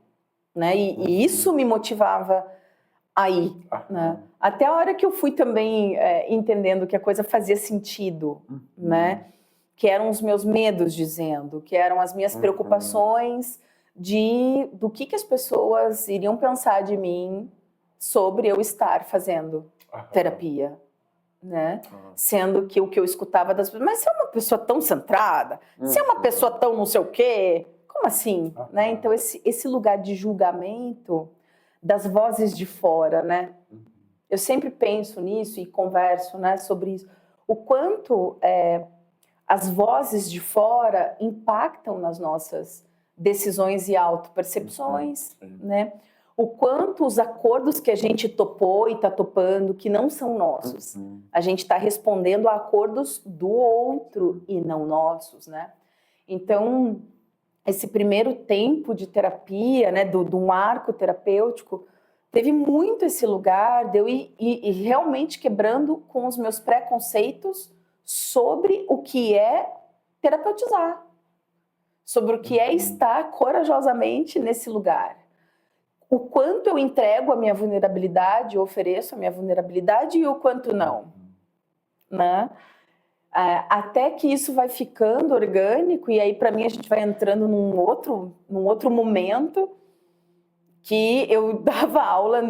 né? E isso me motivava a ir, né? Até a hora que eu fui também entendendo que a coisa fazia sentido, né? Que eram os meus medos dizendo, que eram as minhas preocupações do que as pessoas iriam pensar de mim sobre eu estar fazendo terapia, né? Sendo que o que eu escutava das pessoas, mas você é uma pessoa tão centrada, você é uma pessoa tão não sei o quê, como assim? Né? Então esse lugar de julgamento das vozes de fora, né? Eu sempre penso nisso e converso, né, sobre isso. O quanto as vozes de fora impactam nas nossas decisões e autopercepções, né? O quanto os acordos que a gente topou e está topando, que não são nossos. A gente está respondendo a acordos do outro e não nossos, né? Então, esse primeiro tempo de terapia, né, de um arco terapêutico, teve muito esse lugar de eu ir realmente quebrando com os meus preconceitos sobre o que é terapeutizar, sobre o que é estar corajosamente nesse lugar. O quanto eu entrego a minha vulnerabilidade, eu ofereço a minha vulnerabilidade e o quanto não, né? Até que isso vai ficando orgânico e aí para mim a gente vai entrando num outro momento que eu dava aula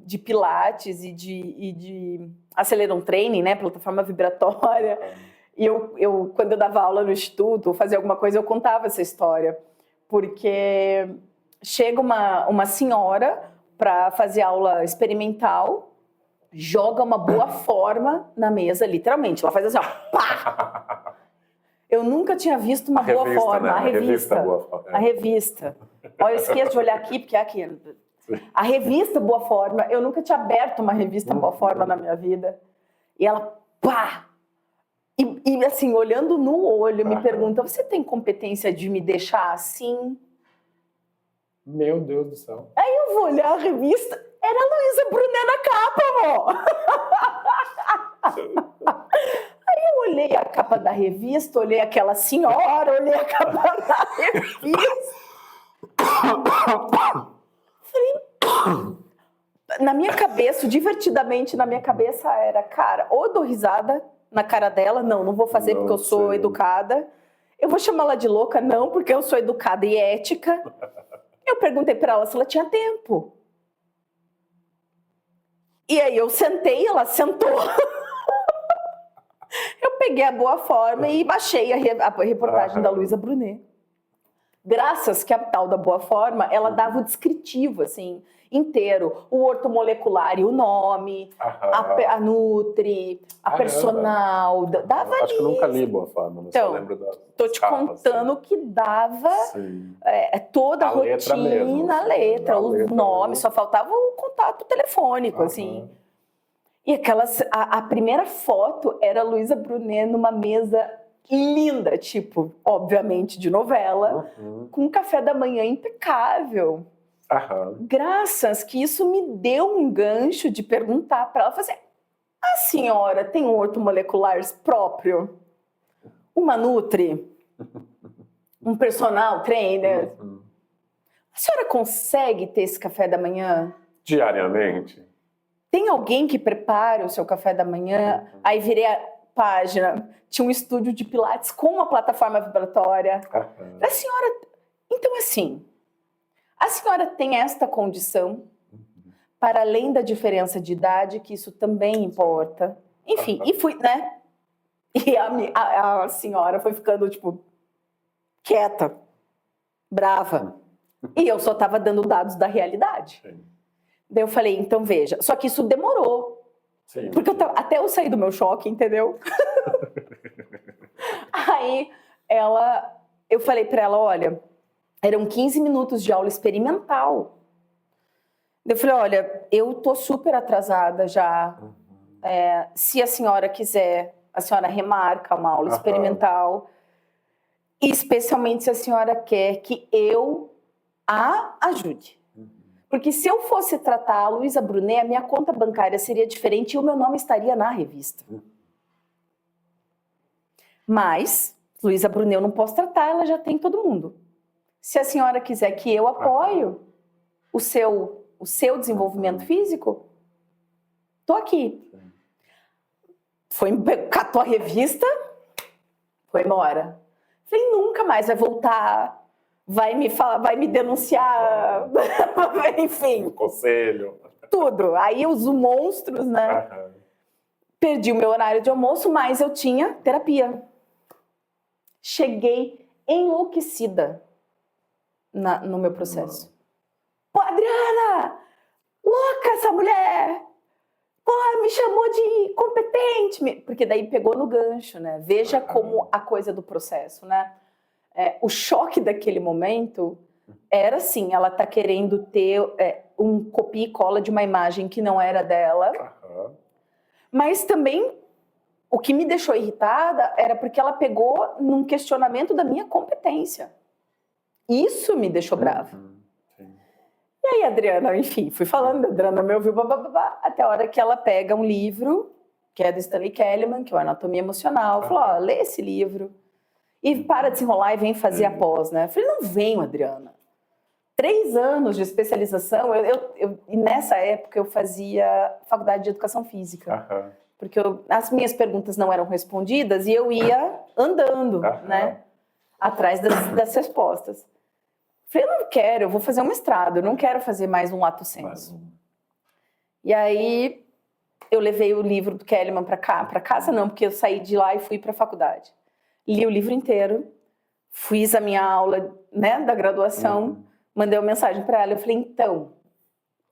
de pilates e de Aceleron Training, né, plataforma vibratória. E quando eu dava aula no instituto, ou fazia alguma coisa, eu contava essa história. Porque chega uma senhora para fazer aula experimental, joga uma boa forma na mesa, literalmente. Ela faz assim, ó, pá! Eu nunca tinha visto uma boa forma. Né? A revista. Boa forma. A revista. Olha, eu esqueço de olhar aqui, porque é aqui. A revista Boa Forma, eu nunca tinha aberto uma revista Boa Forma na minha vida. E ela, pá! E assim, olhando no olho, me pergunta, você tem competência de me deixar assim? Meu Deus do céu. Aí eu vou olhar a revista, era a Luísa Brunet na capa, amor! Aí eu olhei a capa da revista, olhei aquela senhora, olhei a capa da revista. Falei, na minha cabeça, divertidamente na minha cabeça era, cara, ou eu dou risada na cara dela, não vou fazer porque eu sou educada. Eu vou chamar ela de louca, não, porque eu sou educada e ética. Eu perguntei para ela se ela tinha tempo. E aí eu sentei, ela sentou. Eu peguei a Boa Forma e baixei a reportagem da Luísa Brunet. Graças que a tal da Boa Forma, ela dava o descritivo, assim, inteiro. O ortomolecular e o nome, a Nutri, a personal, dava ali. Acho que eu nunca li Boa Forma, mas então, eu lembro da tô te contando que dava toda a rotina, a letra, o nome, só faltava o contato telefônico, assim. E a primeira foto era a Luísa Brunet numa mesa linda, tipo, obviamente de novela, com um café da manhã impecável. Graças que isso me deu um gancho de perguntar para ela, fazer, a senhora tem um ortomolecular próprio? Uma Nutri? Um personal trainer? A senhora consegue ter esse café da manhã? Diariamente? Tem alguém que prepare o seu café da manhã? Aí virei a página, tinha um estúdio de pilates com uma plataforma vibratória. A senhora... Então, assim, a senhora tem esta condição, para além da diferença de idade, que isso também importa. Enfim, e fui, né? E a senhora foi ficando, tipo, quieta, brava. E eu só estava dando dados da realidade. Daí eu falei, então veja. Só que isso demorou. Sim. Porque até eu sair do meu choque, entendeu? Aí eu falei para ela, olha, eram 15 minutos de aula experimental. Eu falei, olha, eu tô super atrasada já. Se a senhora quiser, a senhora remarca uma aula experimental. E especialmente se a senhora quer que eu a ajude. Porque se eu fosse tratar a Luísa Brunet, a minha conta bancária seria diferente e o meu nome estaria na revista. Mas, Luísa Brunet eu não posso tratar, ela já tem todo mundo. Se a senhora quiser que eu apoio o seu desenvolvimento físico, tô aqui. Catou a revista, foi embora. Falei, nunca mais vai voltar, vai me denunciar, enfim. Conselho. Tudo. Aí os monstros, né? Perdi o meu horário de almoço, mas eu tinha terapia. Cheguei enlouquecida no meu processo. Pô, Adriana! Louca essa mulher! Pô, me chamou de incompetente! Porque daí pegou no gancho, né? Veja como a coisa do processo, né? O choque daquele momento era assim, ela tá querendo ter um copia e cola de uma imagem que não era dela. Mas também, o que me deixou irritada era porque ela pegou num questionamento da minha competência. Isso me deixou brava. E aí, Adriana, enfim, fui falando, a Adriana me ouviu, até a hora que ela pega um livro, que é do Stanley Kahneman, que é o Anatomia Emocional, falou, ó, lê esse livro e para de se enrolar e vem fazer a pós, né? Eu falei, não venho, Adriana. 3 anos de especialização, e nessa época eu fazia faculdade de Educação Física, porque as minhas perguntas não eram respondidas e eu ia andando, né, atrás das respostas. Falei, eu não quero, eu vou fazer um mestrado, eu não quero fazer mais um lato sensu. E aí eu levei o livro do Kahneman para casa não, porque eu saí de lá e fui para a faculdade. Li o livro inteiro, fiz a minha aula, né, da graduação, mandei uma mensagem para ela, eu falei, então...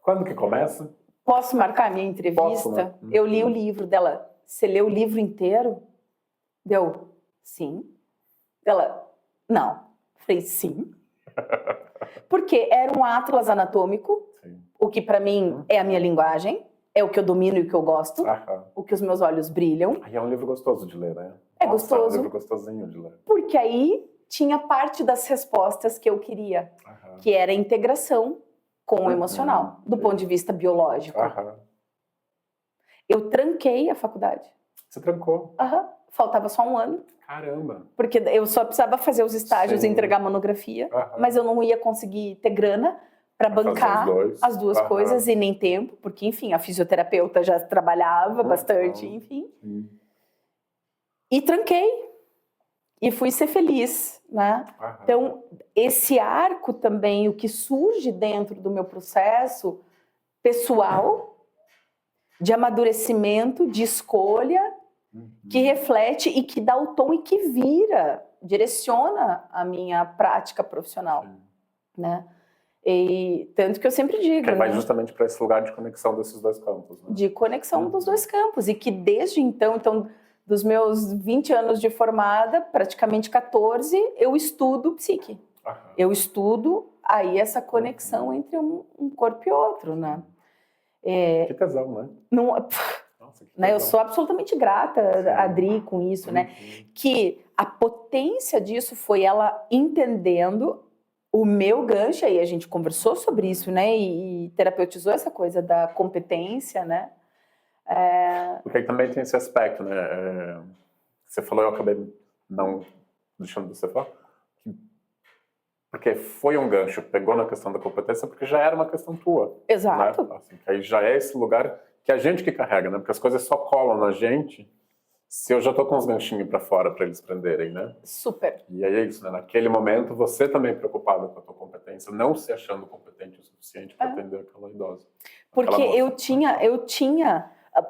Quando que começa? Posso marcar a minha entrevista? Posso, né? Eu li o livro dela, você leu o livro inteiro? Deu, sim. Ela, não. Falei, sim. Porque era um atlas anatômico, o que para mim é a minha linguagem, é o que eu domino e o que eu gosto, o que os meus olhos brilham. Aí é um livro gostoso de ler, né? É gostoso. É um livro gostosinho de ler. Porque aí tinha parte das respostas que eu queria, que era a integração com o emocional, do ponto de vista biológico. Eu tranquei a faculdade. Você trancou? Faltava só 1 ano. Caramba! Porque eu só precisava fazer os estágios e entregar a monografia, mas eu não ia conseguir ter grana para bancar as duas coisas e nem tempo, porque, enfim, a fisioterapeuta já trabalhava bastante, enfim. E tranquei. E fui ser feliz, né? Então, esse arco também, o que surge dentro do meu processo pessoal, de amadurecimento, de escolha, que reflete e que dá o tom e que direciona a minha prática profissional, né? E tanto que eu sempre digo, que vai justamente para esse lugar de conexão desses dois campos, né? De conexão dos dois campos, e que desde então, dos meus 20 anos de formada, praticamente 14, eu estudo psique. Eu estudo aí essa conexão entre um corpo e outro, né? Que tesão, né? Nossa, né? Eu sou absolutamente grata a Adri com isso, né? Que a potência disso foi ela entendendo o meu gancho, aí a gente conversou sobre isso, né? E terapeutizou essa coisa da competência, né? Porque aí também tem esse aspecto, né? Você falou, eu acabei não deixando você falar, porque foi um gancho, pegou na questão da competência, porque já era uma questão tua. Exato. Né? Assim, que aí já é esse lugar que a gente que carrega, né? Porque as coisas só colam na gente se eu já tô com os ganchinhos para fora para eles prenderem, né? Super. E aí é isso, né? Naquele momento, você também preocupada com a tua competência, não se achando competente o suficiente para atender aquela idosa. Porque eu tinha...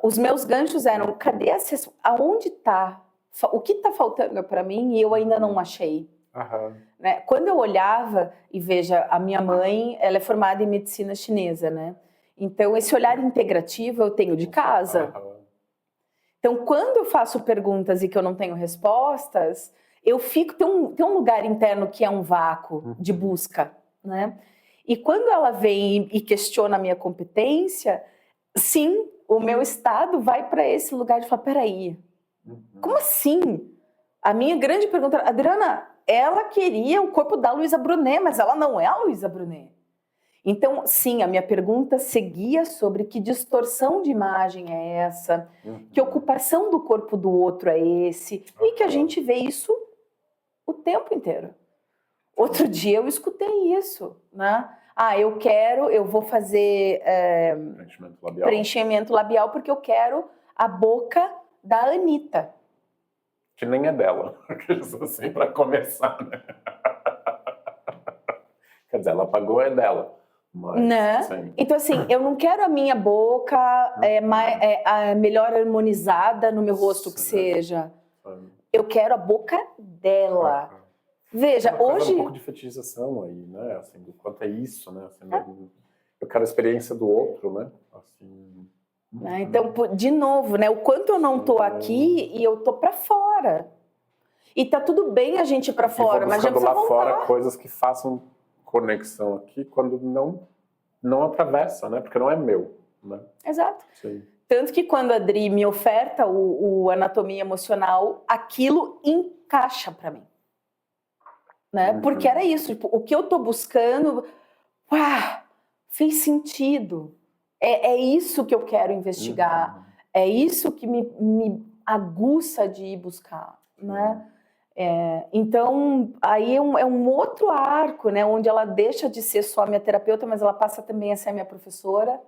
Os meus ganchos eram, cadê aonde está? O que está faltando para mim e eu ainda não achei? Né? Quando eu olhava, e veja, a minha mãe, ela é formada em medicina chinesa, né? Então, esse olhar integrativo eu tenho de casa. Então, quando eu faço perguntas e que eu não tenho respostas, eu fico... Tem um lugar interno que é um vácuo de busca, né? E quando ela vem e questiona a minha competência, sim, o meu estado vai para esse lugar de falar, peraí, como assim? A minha grande pergunta, Adriana, ela queria o corpo da Luísa Brunet, mas ela não é a Luísa Brunet. Então, sim, a minha pergunta seguia sobre que distorção de imagem é essa, que ocupação do corpo do outro é esse, e que a gente vê isso o tempo inteiro. Outro dia eu escutei isso, né? Ah, eu vou fazer preenchimento labial porque eu quero a boca da Anitta. Que nem é dela, assim, para começar, né? Quer dizer, ela pagou, é dela. Mas, né? sim. Então, assim, eu não quero a minha boca melhor harmonizada no meu rosto, que seja. Eu quero a boca dela. Veja, hoje... um pouco de fetichização aí, né? Assim, do quanto é isso, né? Assim, eu quero a experiência do outro, né? Assim... Então, de novo, né? O quanto eu não tô aqui e eu tô pra fora. E tá tudo bem a gente ir pra fora, mas a gente precisa lá voltar. fora coisas que façam conexão aqui quando não atravessa, né? Porque não é meu, né? Exato. Sim. Tanto que quando a Adri me oferta o anatomia emocional, aquilo encaixa pra mim. Né? Porque era isso, tipo, o que eu tô buscando, fez sentido. É isso que eu quero investigar. É isso que me aguça de ir buscar, né? Então, aí é um outro arco, né? Onde ela deixa de ser só minha terapeuta, mas ela passa também a ser a minha professora,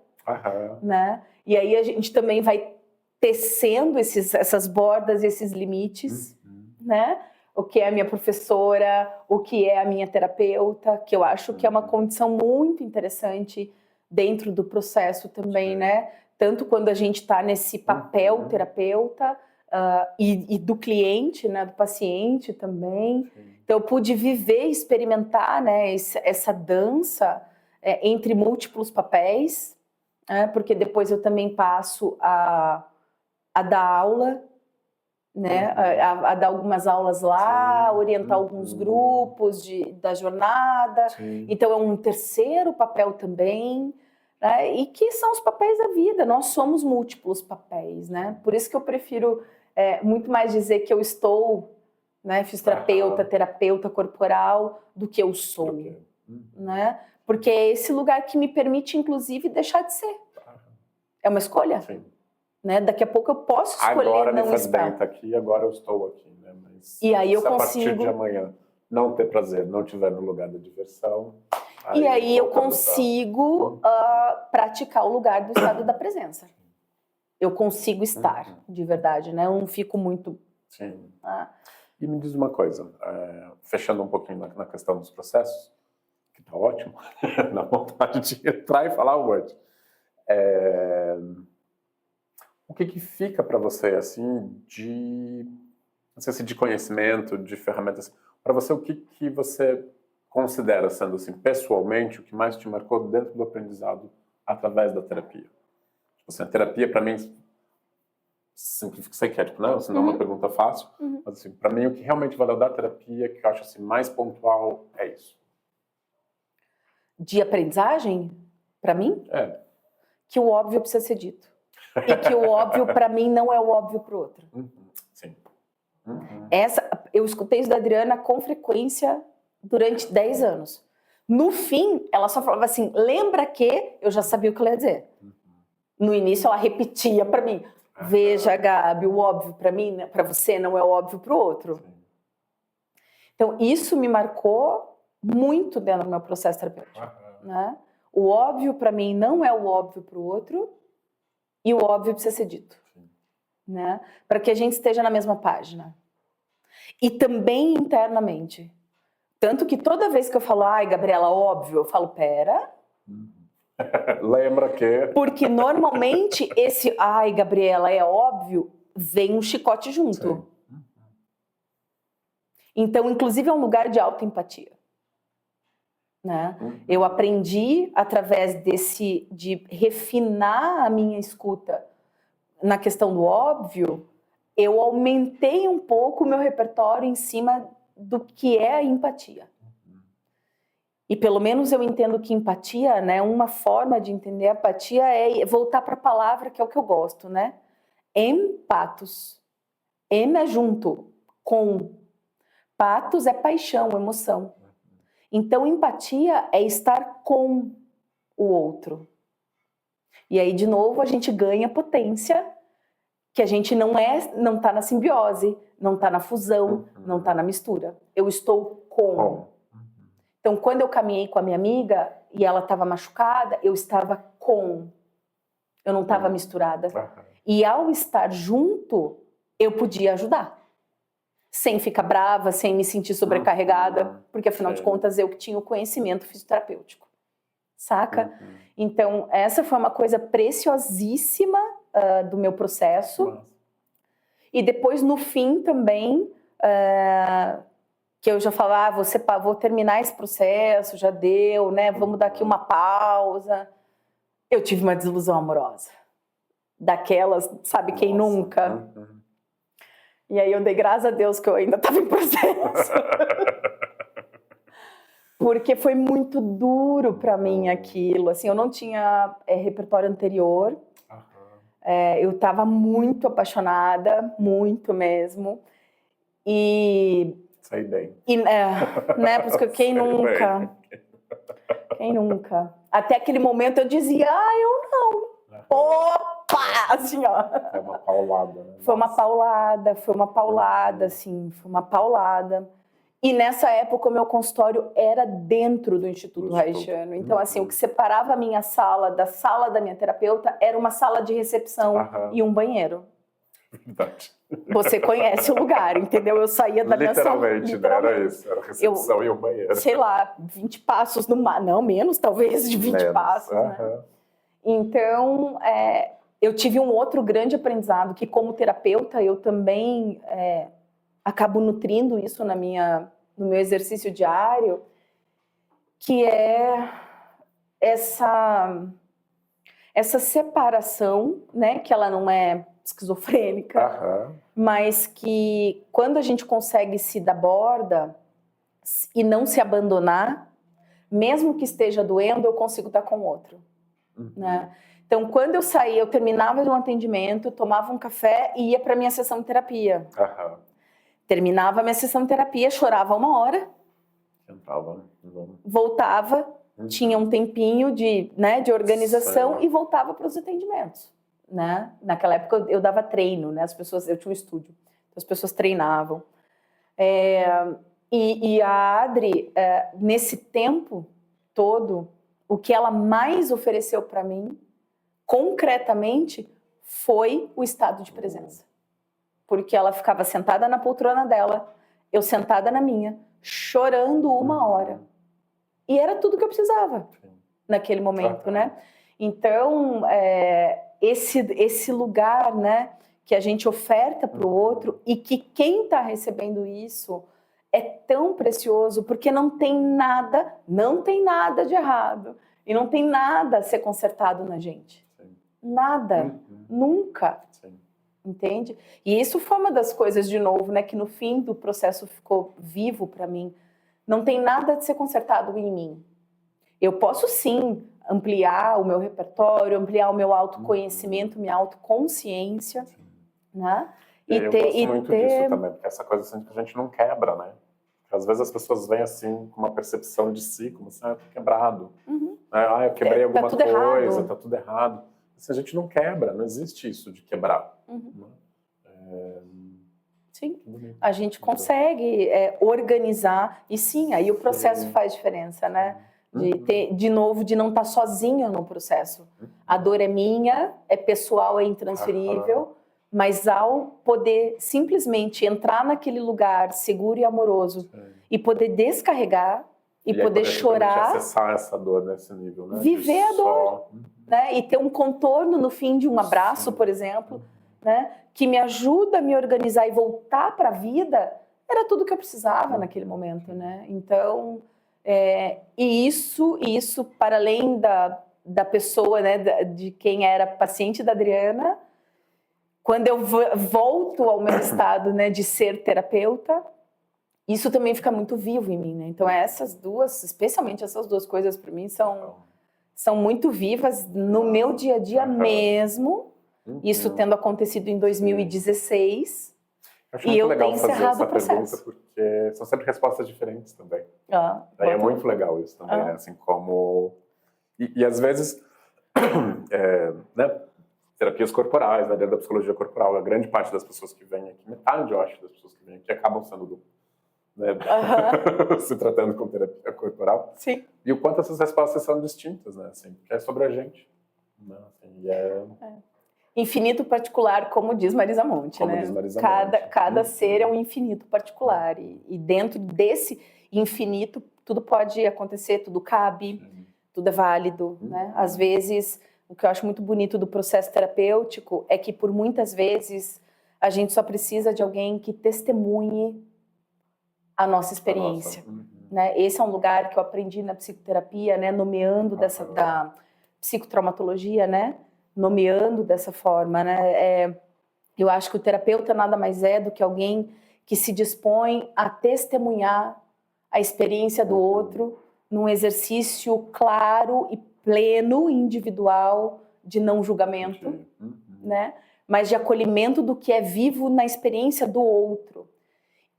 né? E aí a gente também vai tecendo essas bordas, esses limites, né? O que é a minha professora, o que é a minha terapeuta, que eu acho que é uma condição muito interessante dentro do processo também, né? Tanto quando a gente está nesse papel terapeuta e do cliente, né? Do paciente também. Então, eu pude viver, experimentar, né? Essa dança entre múltiplos papéis, porque depois eu também passo a dar aula, né, a dar algumas aulas lá, orientar alguns grupos da jornada. Então é um terceiro papel também, né, e que são os papéis da vida. Nós somos múltiplos papéis, né? Por isso que eu prefiro muito mais dizer que eu estou, né, fisioterapeuta, terapeuta corporal, do que eu sou, né? Porque é esse lugar que me permite, inclusive, deixar de ser. É uma escolha. Sim. Né? Daqui a pouco eu posso escolher agora não me faz estar. bem estar aqui, agora eu estou aqui, né? Mas e aí eu se consigo... a partir de amanhã não ter prazer, não estiver no lugar da diversão... E aí eu consigo praticar o lugar do estado da presença. Eu consigo estar, de verdade, né? Eu não fico muito... Sim. E me diz uma coisa, fechando um pouquinho na questão dos processos, que tá ótimo, na vontade de entrar e falar o Word. O que fica para você, assim, não sei se de conhecimento, de ferramentas, para você, o que você considera sendo, assim, pessoalmente, o que mais te marcou dentro do aprendizado através da terapia? Tipo assim, a terapia, para mim, sei que é, tipo, não, assim, não é uma pergunta fácil, mas, assim, para mim, o que realmente valeu da terapia, que eu acho, assim, mais pontual, é isso. De aprendizagem, para mim? Que o óbvio precisa ser dito. E que o óbvio, para mim, não é o óbvio para o outro. Sim. Eu escutei isso da Adriana com frequência durante 10 anos. No fim, ela só falava assim, lembra que... Eu já sabia o que ela ia dizer. No início, ela repetia para mim. Veja, Gabi, o óbvio para mim, para você, não é o óbvio para o outro. Então, isso me marcou muito dentro do meu processo terapêutico. Né? O óbvio para mim não é o óbvio para o outro e o óbvio precisa ser dito. Né? Para que a gente esteja na mesma página. E também internamente. Tanto que toda vez que eu falo, ai, Gabriela, óbvio, eu falo, pera. Lembra que... Porque normalmente esse, ai, Gabriela, é óbvio, vem um chicote junto. Então, inclusive, é um lugar de autoempatia. Né? Eu aprendi, através de refinar a minha escuta na questão do óbvio, eu aumentei um pouco o meu repertório em cima do que é a empatia. E pelo menos eu entendo que empatia, né, uma forma de entender a empatia é voltar para a palavra que é o que eu gosto, né? Empatos. Em é junto, com. Patos é paixão, emoção. Então empatia é estar com o outro. E aí, de novo, a gente ganha potência, que a gente não está na simbiose, não está na fusão, não está na mistura. Eu estou com. Então, quando eu caminhei com a minha amiga e ela estava machucada, eu estava eu não estava misturada. E ao estar junto, eu podia ajudar. Sem ficar brava, sem me sentir sobrecarregada, porque afinal de contas eu que tinha o conhecimento fisioterapêutico. Saca? Então, essa foi uma coisa preciosíssima do meu processo. E depois, no fim também, que eu já falava, vou terminar esse processo, já deu, né? Vamos dar aqui uma pausa. Eu tive uma desilusão amorosa. Daquelas, sabe, quem nunca? E aí eu dei graças a Deus que eu ainda estava em processo. Porque foi muito duro para mim aquilo. Assim, eu não tinha repertório anterior. Eu estava muito apaixonada, muito mesmo. E... Saí bem. Né, porque quem nunca? Quem nunca? Até aquele momento eu dizia, eu não. Opa! Assim, ó. É uma paulada, né? Foi uma paulada, assim, foi uma paulada. E nessa época o meu consultório era dentro do Instituto Haitiano. Então, assim, o que separava a minha sala da sala da minha terapeuta era uma sala de recepção e um banheiro. Verdade. Você conhece o lugar, entendeu? Eu saía da minha sala... Literalmente, né? Era isso. Era a recepção e o banheiro. Sei lá, 20 passos no mar. Não, menos, talvez, de 20 passos, né? Então, eu tive um outro grande aprendizado, que como terapeuta eu também acabo nutrindo isso no meu exercício diário, que é essa separação, né? Que ela não é esquizofrênica, mas que quando a gente consegue se dar borda e não se abandonar, mesmo que esteja doendo, eu consigo estar com o outro. Né? Então, quando eu saía, eu terminava de um atendimento, tomava um café e ia para minha sessão de terapia. Terminava a minha sessão de terapia, chorava 1 hora, voltava, tinha um tempinho de organização e voltava para os atendimentos. Né? Naquela época eu dava treino, né? Eu tinha um estúdio, então as pessoas treinavam. E a Adri, nesse tempo todo, o que ela mais ofereceu para mim, concretamente, foi o estado de presença. Porque ela ficava sentada na poltrona dela, eu sentada na minha, chorando 1 hora. E era tudo que eu precisava naquele momento, né? Então, esse lugar, né, que a gente oferta para o outro e que quem está recebendo isso é tão precioso, porque não tem nada de errado e não tem nada a ser consertado na gente. Nada, nunca. Entende? E isso foi uma das coisas, de novo, né, que no fim do processo ficou vivo para mim. Não tem nada de ser consertado em mim. Eu posso sim ampliar o meu repertório, ampliar o meu autoconhecimento, minha autoconsciência, né? Eu gosto muito disso também, porque essa coisa assim que a gente não quebra, né? Porque às vezes as pessoas vêm assim com uma percepção de si, como assim, eu tô quebrado. Eu quebrei alguma coisa, tá tudo errado. Assim, a gente não quebra, não existe isso de quebrar. Sim, a gente consegue organizar, e sim, aí o processo faz diferença, né? De novo, de não estar sozinho no processo. A dor é minha, é pessoal, é intransferível, mas ao poder simplesmente entrar naquele lugar seguro e amoroso e poder descarregar e poder chorar, acessar essa dor nesse nível, né? Viver a dor, né? E ter um contorno no fim de um abraço, por exemplo, né? Que me ajuda a me organizar e voltar para a vida, era tudo que eu precisava naquele momento, né? Então, e isso para além da pessoa, né? De quem era paciente da Adriana, quando eu volto ao meu estado, né? De ser terapeuta, isso também fica muito vivo em mim, né? Então, essas duas, especialmente essas duas coisas para mim são muito vivas no meu dia a dia mesmo. Isso tendo acontecido em 2016. E eu tenho encerrado o processo. Porque são sempre respostas diferentes também. É muito legal isso também, né? Assim como... E às vezes, né? Terapias corporais, né? Dentro da psicologia corporal, a grande parte das pessoas que vêm aqui, metade, eu acho, das pessoas que vêm aqui acabam sendo né? Se tratando com terapia corporal. Sim. E o quanto essas respostas são distintas, né? Assim, porque é sobre a gente. Né? Assim, e Infinito particular, como diz Marisa Monte, como né? diz Marisa Monte. Cada ser é um infinito particular. E dentro desse infinito, tudo pode acontecer, tudo cabe, tudo é válido, né? Às vezes, o que eu acho muito bonito do processo terapêutico é que, por muitas vezes, a gente só precisa de alguém que testemunhe a nossa experiência. Né? Esse é um lugar que eu aprendi na psicoterapia, né? Nomeando da psicotraumatologia, né? Nomeando dessa forma, né? Eu acho que o terapeuta nada mais é do que alguém que se dispõe a testemunhar a experiência do outro num exercício claro e pleno, individual, de não julgamento, né? Mas de acolhimento do que é vivo na experiência do outro.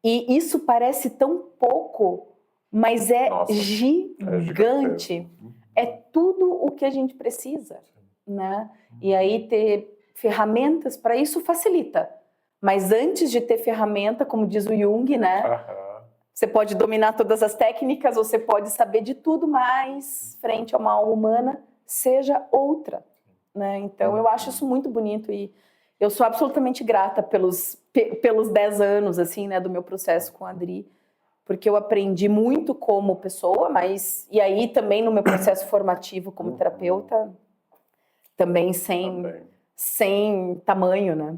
E isso parece tão pouco, mas é gigante. É tudo o que a gente precisa, né? E aí ter ferramentas para isso facilita. Mas antes de ter ferramenta, como diz o Jung, né? Você pode dominar todas as técnicas, você pode saber de tudo, mas frente a uma alma humana, seja outra, né? Então eu acho isso muito bonito e eu sou absolutamente grata pelos 10 anos, assim, né, do meu processo com a Adri, porque eu aprendi muito como pessoa, mas... E aí também no meu processo formativo como terapeuta, também sem tamanho, né?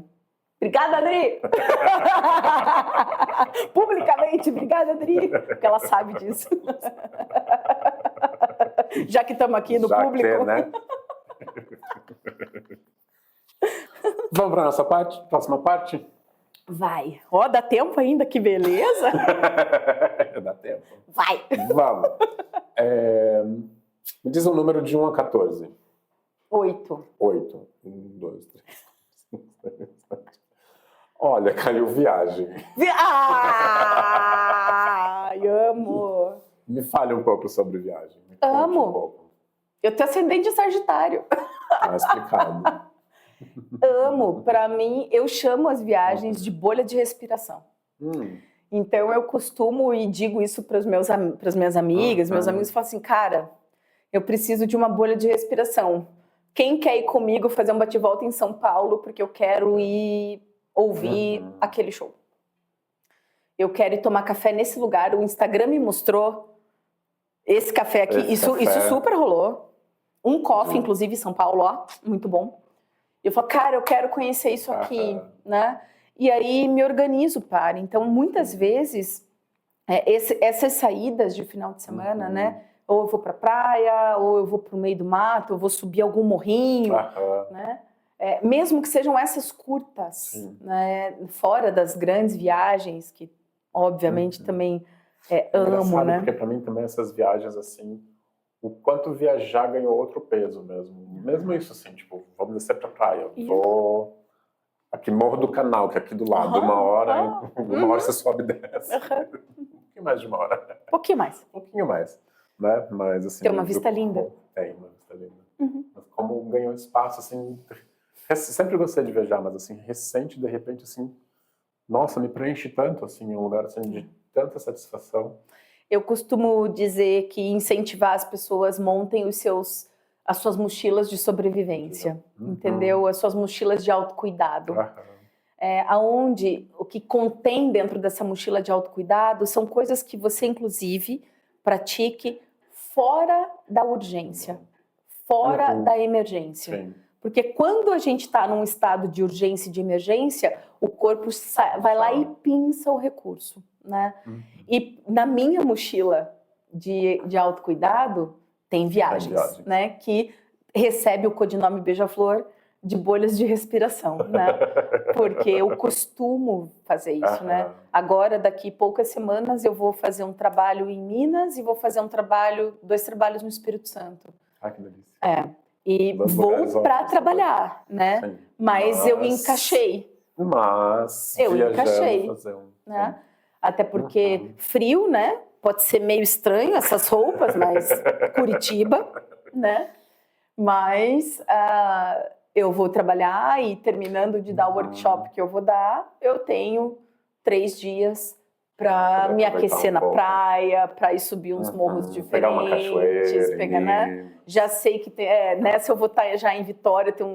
Obrigada, Adri! Publicamente, obrigada, Adri! Porque ela sabe disso. Já que estamos aqui no público. Que, né? Vamos para a nossa parte? Próxima parte? Vai. Ó, dá tempo ainda, que beleza! Dá tempo. Vai! Vamos. Me diz um número de 1 a 14. 8. 8. 1, 2, 3, 4, 5, 6, 7. Olha, caiu viagem. Ai, amo! Me fale um pouco sobre viagem. Amo. Um pouco. Eu tenho ascendente de Sagitário. Tá explicado. Amo. Para mim, eu chamo as viagens de bolha de respiração. Então, eu costumo e digo isso para as minhas amigas, meus amigos falam assim, cara, eu preciso de uma bolha de respiração. Quem quer ir comigo fazer um bate-volta em São Paulo porque eu quero ir ouvir aquele show? Eu quero ir tomar café nesse lugar. O Instagram me mostrou esse café aqui. Isso super rolou. Um coffee, inclusive, em São Paulo, ó, muito bom. Eu falo, cara, eu quero conhecer isso aqui, né? E aí me organizo para. Então, muitas vezes, essas saídas de final de semana, né? Ou eu vou para a praia, ou eu vou para o meio do mato, ou eu vou subir algum morrinho, né? Mesmo que sejam essas curtas, né? Fora das grandes viagens, que obviamente também amo, né? Porque para mim também essas viagens, assim, o quanto viajar ganhou outro peso mesmo. Mesmo isso, assim, tipo, vamos descer pra praia, vou aqui Morro do Canal, que é aqui do lado, uma hora você sobe e desce. Um pouquinho mais de uma hora. Um pouquinho mais. Né? Mas, assim, tem uma vista linda. Tem uma vista linda. Mas como ganhou espaço, assim, sempre gostei de viajar, mas, assim, recente, de repente, assim, nossa, me preenche tanto, assim, um lugar, assim, de tanta satisfação. Eu costumo dizer que incentivar as pessoas montem as suas mochilas de sobrevivência, entendeu? As suas mochilas de autocuidado. Aonde o que contém dentro dessa mochila de autocuidado são coisas que você, inclusive, pratique fora da urgência, fora da emergência. Sim. Porque quando a gente está num estado de urgência e de emergência, o corpo vai lá e pinça o recurso, né? E na minha mochila de autocuidado tem viagens, né? Que recebe o codinome Beija-Flor de bolhas de respiração, né? Porque eu costumo fazer isso, né? Agora, daqui poucas semanas, eu vou fazer um trabalho em Minas e vou fazer 2 trabalhos no Espírito Santo. Que delícia. E vou para trabalhar, né? Sim. Mas eu encaixei. Eu encaixei, né? Até porque frio, né? Pode ser meio estranho essas roupas, mas Curitiba, né? Mas eu vou trabalhar e terminando de dar o workshop que eu vou dar, eu tenho 3 dias para me aproveitar aquecer um na pouco. praia, para ir subir uns morros diferentes. Pegar uma cachoeira, pegar, né? Já sei que tem, nessa eu vou estar já em Vitória, tem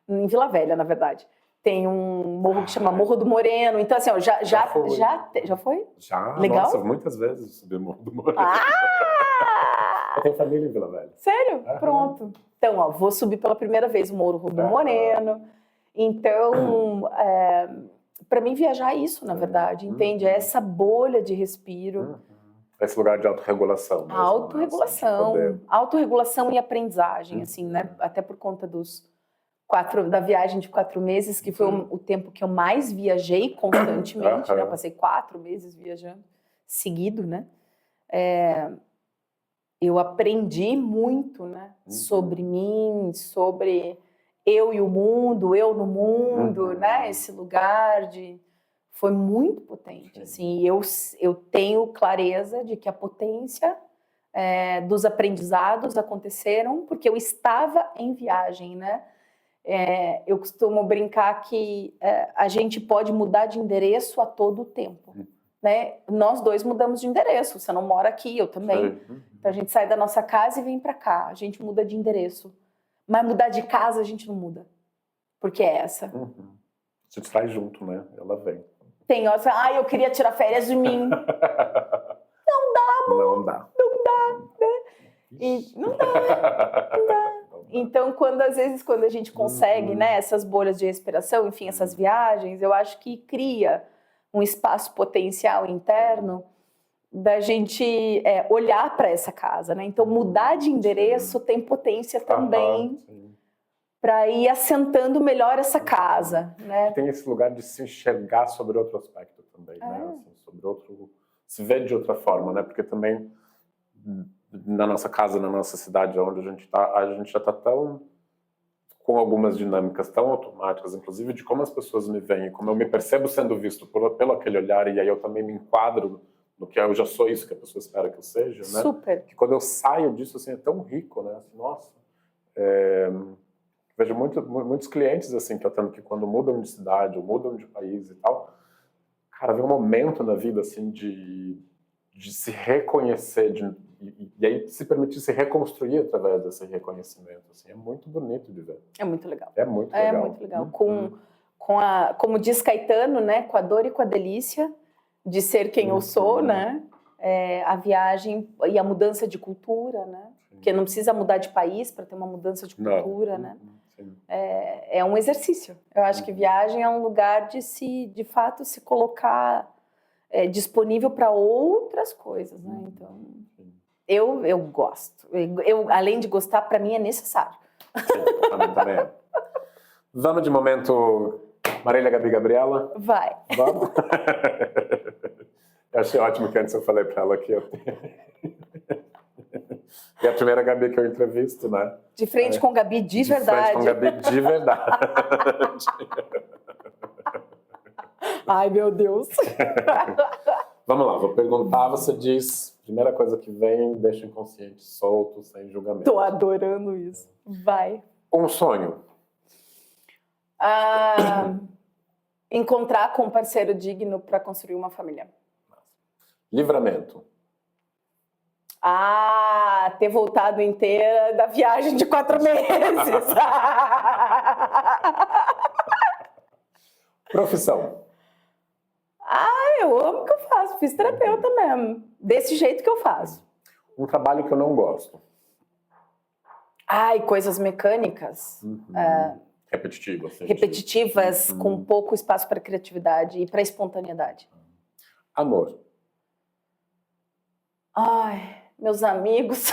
em Vila Velha, na verdade. Tem um morro que chama Morro do Moreno. Então, assim, ó, já foi? Já, legal? Nossa, muitas vezes subi o Morro do Moreno. Ah! Eu tenho família em Vila Velha. Sério? Pronto. Então, ó, vou subir pela primeira vez o Morro do Moreno. Então, para mim viajar é isso, na verdade, entende? É essa bolha de respiro. Esse lugar de autorregulação mesmo, Autorregulação. né? Assim, Autorregulação e aprendizagem, assim, né? Até por conta da viagem de 4 meses, que foi o tempo que eu mais viajei constantemente, né? Eu passei 4 meses viajando seguido, né? Eu aprendi muito, né? Sobre mim, sobre eu e o mundo, eu no mundo, né? Esse lugar foi muito potente, assim. Eu tenho clareza de que a potência dos aprendizados aconteceram porque eu estava em viagem, né? Eu costumo brincar que a gente pode mudar de endereço a todo tempo, né? Nós dois mudamos de endereço. Você não mora aqui, eu também. Então a gente sai da nossa casa e vem para cá. A gente muda de endereço, mas mudar de casa a gente não muda, porque é essa. Você traz junto, né? Ela vem. Tem horas, eu queria tirar férias de mim. Não dá, amor. Não dá. Não dá, né? Não dá. Então, às vezes, quando a gente consegue, né, essas bolhas de respiração, enfim, essas viagens, eu acho que cria um espaço potencial interno da gente olhar para essa casa, né? Então, mudar de endereço tem potência também para ir assentando melhor essa casa, né? Tem esse lugar de se enxergar sobre outro aspecto também, né? Assim, sobre outro, se ver de outra forma, né? Porque também na nossa casa, na nossa cidade, onde a gente já está tão com algumas dinâmicas tão automáticas, inclusive de como as pessoas me veem, como eu me percebo sendo visto pelo aquele olhar, e aí eu também me enquadro no que eu já sou isso que a pessoa espera que eu seja, né? Super. Que quando eu saio disso, assim, é tão rico, né? Assim, nossa, vejo muitos clientes assim que eu tenho que quando mudam de cidade ou mudam de país e tal, cara, vem um momento na vida assim de se reconhecer, e aí se permitir se reconstruir através desse reconhecimento, assim, é muito bonito de ver. É muito legal. É muito legal. É muito legal. Como diz Caetano, né, com a dor e com a delícia de ser quem eu sou, né? A viagem e a mudança de cultura, né? Porque não precisa mudar de país para ter uma mudança de cultura, né? É um exercício. Eu acho que viagem é um lugar de fato, se colocar disponível para outras coisas, né? Então, eu gosto. Além de gostar, para mim é necessário. Sim, também é. Vamos de momento Marília, Gabi, Gabriela? Vai. Vamos? Eu achei ótimo que antes eu falei para ela que eu tenho... E a primeira Gabi que eu entrevisto, né? De frente com Gabi de verdade. De frente com Gabi de verdade. Ai, meu Deus. Vamos lá, vou perguntar, você diz, primeira coisa que vem, deixa o inconsciente solto, sem julgamento. Tô adorando isso. Vai. Um sonho. Encontrar com um parceiro digno para construir uma família. Livramento. Ter voltado inteira da viagem de 4 meses. Profissão. Eu amo o que eu faço. Fiz terapeuta mesmo. Desse jeito que eu faço. Um trabalho que eu não gosto. Coisas mecânicas. Repetitivo, assim. Repetitivas, com pouco espaço para criatividade e para espontaneidade. Amor. Meus amigos.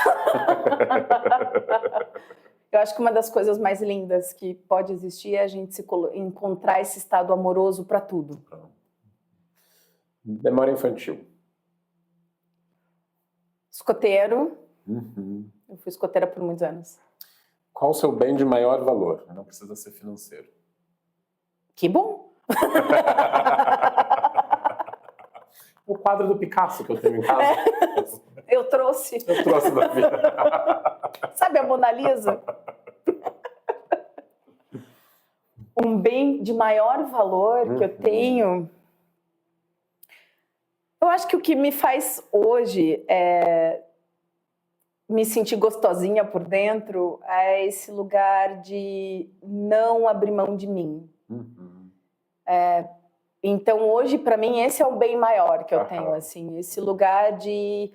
Eu acho que uma das coisas mais lindas que pode existir é a gente encontrar esse estado amoroso para tudo. Memória infantil. Escoteiro. Eu fui escoteira por muitos anos. Qual o seu bem de maior valor? Não precisa ser financeiro. Que bom! O quadro do Picasso que eu tenho em casa. Eu trouxe. Eu trouxe da vida. Sabe a Mona Lisa? Um bem de maior valor que eu tenho Eu acho que o que me faz hoje me sentir gostosinha por dentro é esse lugar de não abrir mão de mim. Então, hoje, para mim, esse é o bem maior que eu tenho, assim, esse lugar de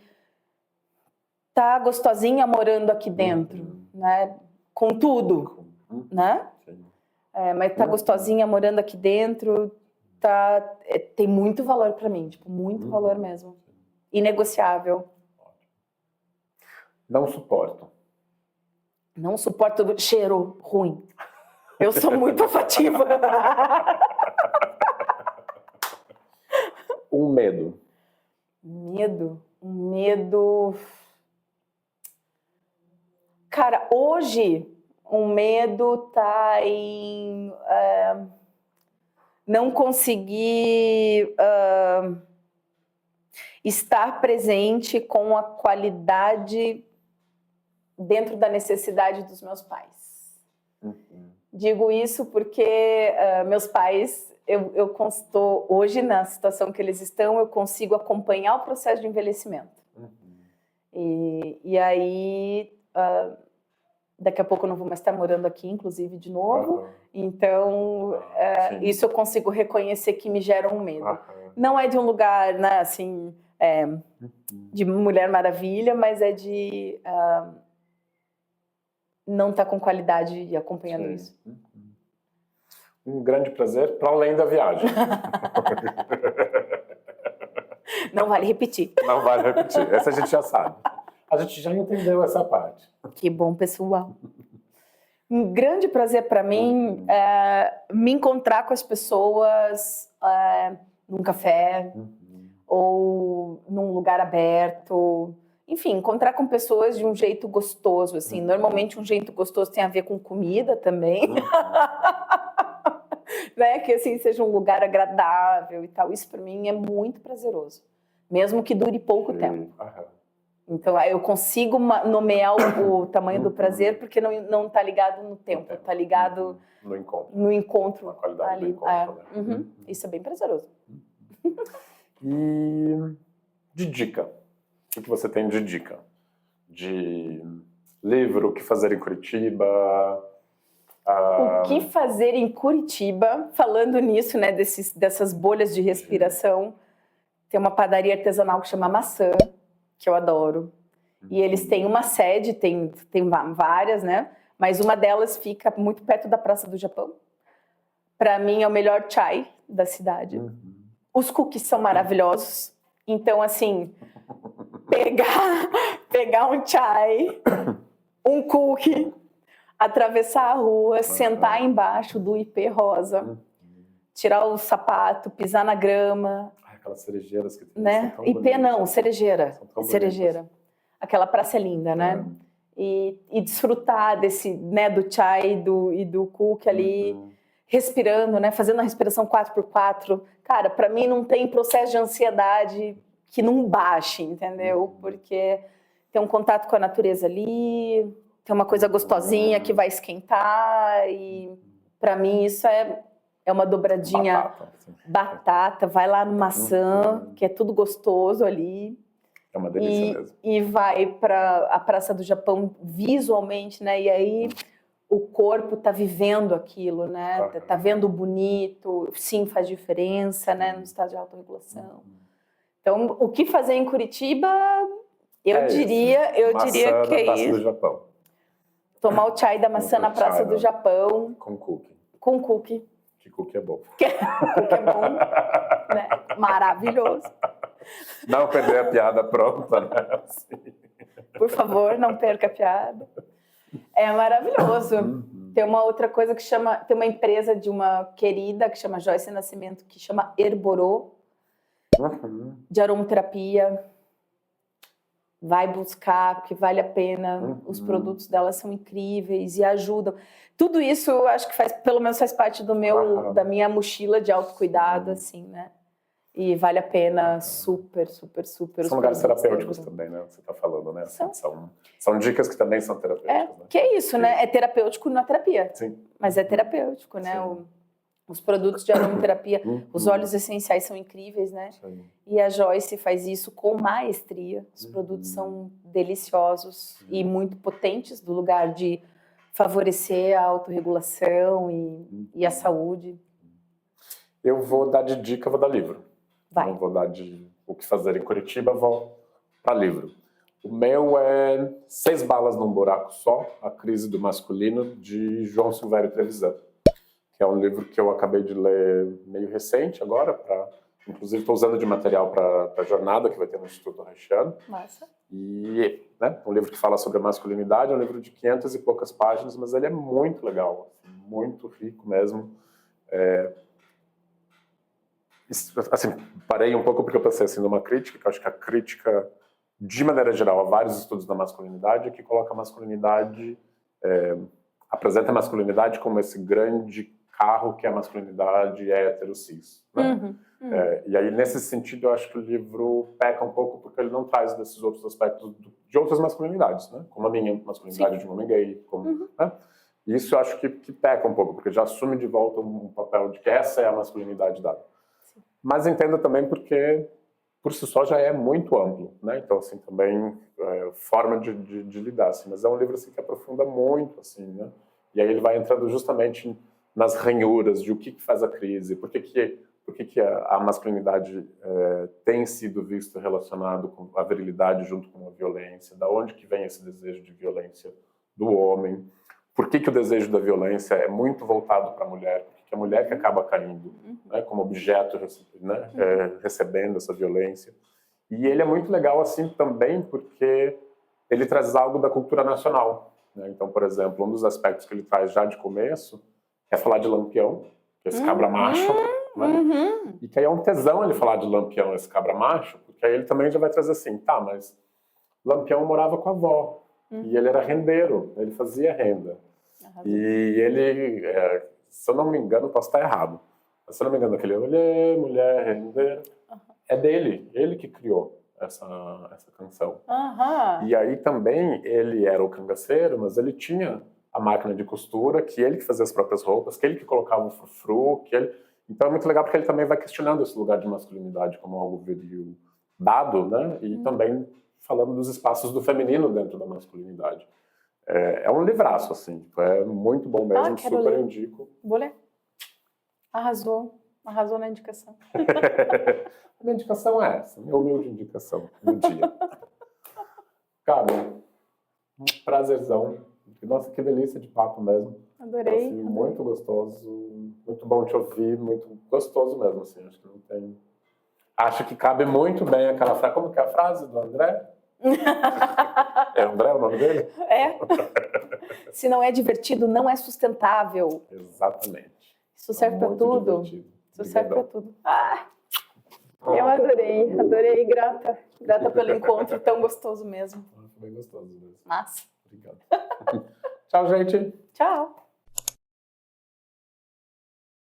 estar gostosinha morando aqui dentro, né? Com tudo, né? Mas tá gostosinha morando aqui dentro, tem muito valor para mim, tipo, muito valor mesmo. Inegociável. Não suporto. Não suporto cheiro ruim. Eu sou muito olfativa. Um medo. Medo. Cara, hoje o medo tá em não conseguir estar presente com a qualidade dentro da necessidade dos meus pais. Digo isso porque meus pais, eu estou hoje na situação que eles estão, eu consigo acompanhar o processo de envelhecimento. E aí, daqui a pouco eu não vou mais estar morando aqui, inclusive, de novo. Então, isso eu consigo reconhecer que me gera um medo. Não é de um lugar, né, assim, de Mulher Maravilha, mas é de não estar com qualidade e acompanhando isso. Um grande prazer, para além da viagem. Não vale repetir. Não vale repetir, essa a gente já sabe. A gente já entendeu essa parte. Que bom, pessoal. Um grande prazer para mim é me encontrar com as pessoas num café ou num lugar aberto. Enfim, encontrar com pessoas de um jeito gostoso, assim. Normalmente um jeito gostoso tem a ver com comida também. Né? Que assim seja um lugar agradável e tal. Isso para mim é muito prazeroso, mesmo que dure pouco tempo. Então eu consigo nomear o tamanho do prazer porque não está ligado no tempo, está ligado no encontro. Na qualidade ali. do encontro. Né? Isso é bem prazeroso. E de dica? O que você tem de dica? De livro, o que fazer em Curitiba? O que fazer em Curitiba? Falando nisso, né, dessas bolhas de respiração, tem uma padaria artesanal que chama Maçã, que eu adoro. E eles têm uma sede, tem várias, né? Mas uma delas fica muito perto da Praça do Japão. Para mim, é o melhor chai da cidade. Os cookies são maravilhosos. Então, assim, pegar um chai, um cookie, atravessar a rua, sentar embaixo do IP rosa, tirar o sapato, pisar na grama. Aquelas cerejeiras que tem. Né? IP não, cerejeira. Cerejeira. Aquela praça é linda, né? E desfrutar desse, né, do chai e do cookie ali, respirando, né? Fazendo a respiração 4x4. Cara, para mim não tem processo de ansiedade que não baixe, entendeu? Porque tem um contato com a natureza ali, tem uma coisa gostosinha que vai esquentar e para mim isso é uma dobradinha batata, vai lá no Maçã, que é tudo gostoso ali. É uma delícia mesmo. E vai para a Praça do Japão visualmente, né? E aí o corpo tá vivendo aquilo, né? Tá vendo o bonito, sim, faz diferença, né? No estado de autorregulação. Então, o que fazer em Curitiba? Eu diria que é Praça do isso. Japão. Tomar o chai da maçã na Praça do Japão. Com cookie. Com cookie. Que cookie é bom. Cookie é bom, né? Maravilhoso. Não perder a piada pronta, né? Assim. Por favor, não perca a piada. É maravilhoso. Tem uma outra coisa que chama... Tem uma empresa de uma querida que chama Joyce Nascimento, que chama Herborô, de aromaterapia. Vai buscar, porque vale a pena. Os produtos dela são incríveis e ajudam. Tudo isso eu acho que pelo menos faz parte da minha mochila de autocuidado, assim, né? E vale a pena super. São lugares terapêuticos também, né? Você está falando, né? São dicas que também são terapêuticas. Né? Que é isso, né? É terapêutico na terapia. Sim. Mas é terapêutico, né? Os produtos de aromaterapia, os óleos essenciais são incríveis, né? Sim. E a Joyce faz isso com maestria. Os produtos são deliciosos e muito potentes, do lugar de favorecer a autorregulação e a saúde. Eu vou dar de dica, vou dar livro. Vai. Não vou dar de o que fazer em Curitiba, vou para livro. O meu é 6 Balas num Buraco Só, A Crise do Masculino, de João Silvério Trevisan, que é um livro que eu acabei de ler meio recente agora, inclusive estou usando de material para a jornada que vai ter no Instituto Rechiano. Massa. E, né, um livro que fala sobre a masculinidade, é um livro de 500 e poucas páginas, mas ele é muito legal, assim, muito rico mesmo. Assim, parei um pouco porque eu pensei assim, numa crítica, que eu acho que a crítica, de maneira geral, a vários estudos da masculinidade, é que coloca a masculinidade, apresenta a masculinidade como esse grande carro que é a masculinidade hétero cis. Né? E aí, nesse sentido, eu acho que o livro peca um pouco porque ele não traz desses outros aspectos de outras masculinidades, né? Como a minha masculinidade de um homem gay. Né? E isso eu acho que peca um pouco, porque já assume de volta um papel de que essa é a masculinidade dada. Mas entendo também porque, por si só, já é muito amplo, né? Então, assim, também forma de lidar, assim. Mas é um livro, assim, que aprofunda muito, assim, né? E aí ele vai entrando justamente nas ranhuras de o que faz a crise, por que a masculinidade tem sido visto relacionado com a virilidade junto com a violência, da onde que vem esse desejo de violência do homem, por que o desejo da violência é muito voltado para a mulher, porque é a mulher que acaba caindo, né, como objeto, né, recebendo essa violência. E ele é muito legal assim também porque ele traz algo da cultura nacional. Né? Então, por exemplo, um dos aspectos que ele traz já de começo é falar de Lampião, que é esse cabra macho, né? E que aí é um tesão ele falar de Lampião, esse cabra macho, porque aí ele também já vai trazer assim, tá, mas Lampião morava com a avó, e ele era rendeiro, ele fazia renda. E ele, se eu não me engano, posso estar errado, mas se eu não me engano, aquele mulher, rendeiro, é dele, ele que criou essa canção. E aí também ele era o cangaceiro, mas ele tinha a máquina de costura, que ele que fazia as próprias roupas, que ele que colocava o frufru, Então é muito legal porque ele também vai questionando esse lugar de masculinidade como algo viril dado, né? E também falando dos espaços do feminino dentro da masculinidade. É um livraço, assim, é muito bom mesmo, super ler. Indico. Vou ler. Arrasou na indicação. A minha indicação é essa, minha humilde indicação do dia. Cara, um prazerzão. Nossa, que delícia de papo mesmo. Adorei. Assim, muito gostoso, muito bom te ouvir, muito gostoso mesmo, assim, acho que não tem... Acho que cabe muito bem aquela frase, como que é a frase do André? É André o nome dele? Se não é divertido, não é sustentável. Exatamente. Isso serve para tudo. Divertido. Isso serve para tudo. Eu adorei, grata pelo encontro tão gostoso mesmo. Foi bem gostoso mesmo. Massa. Obrigado. Tchau, gente. Tchau.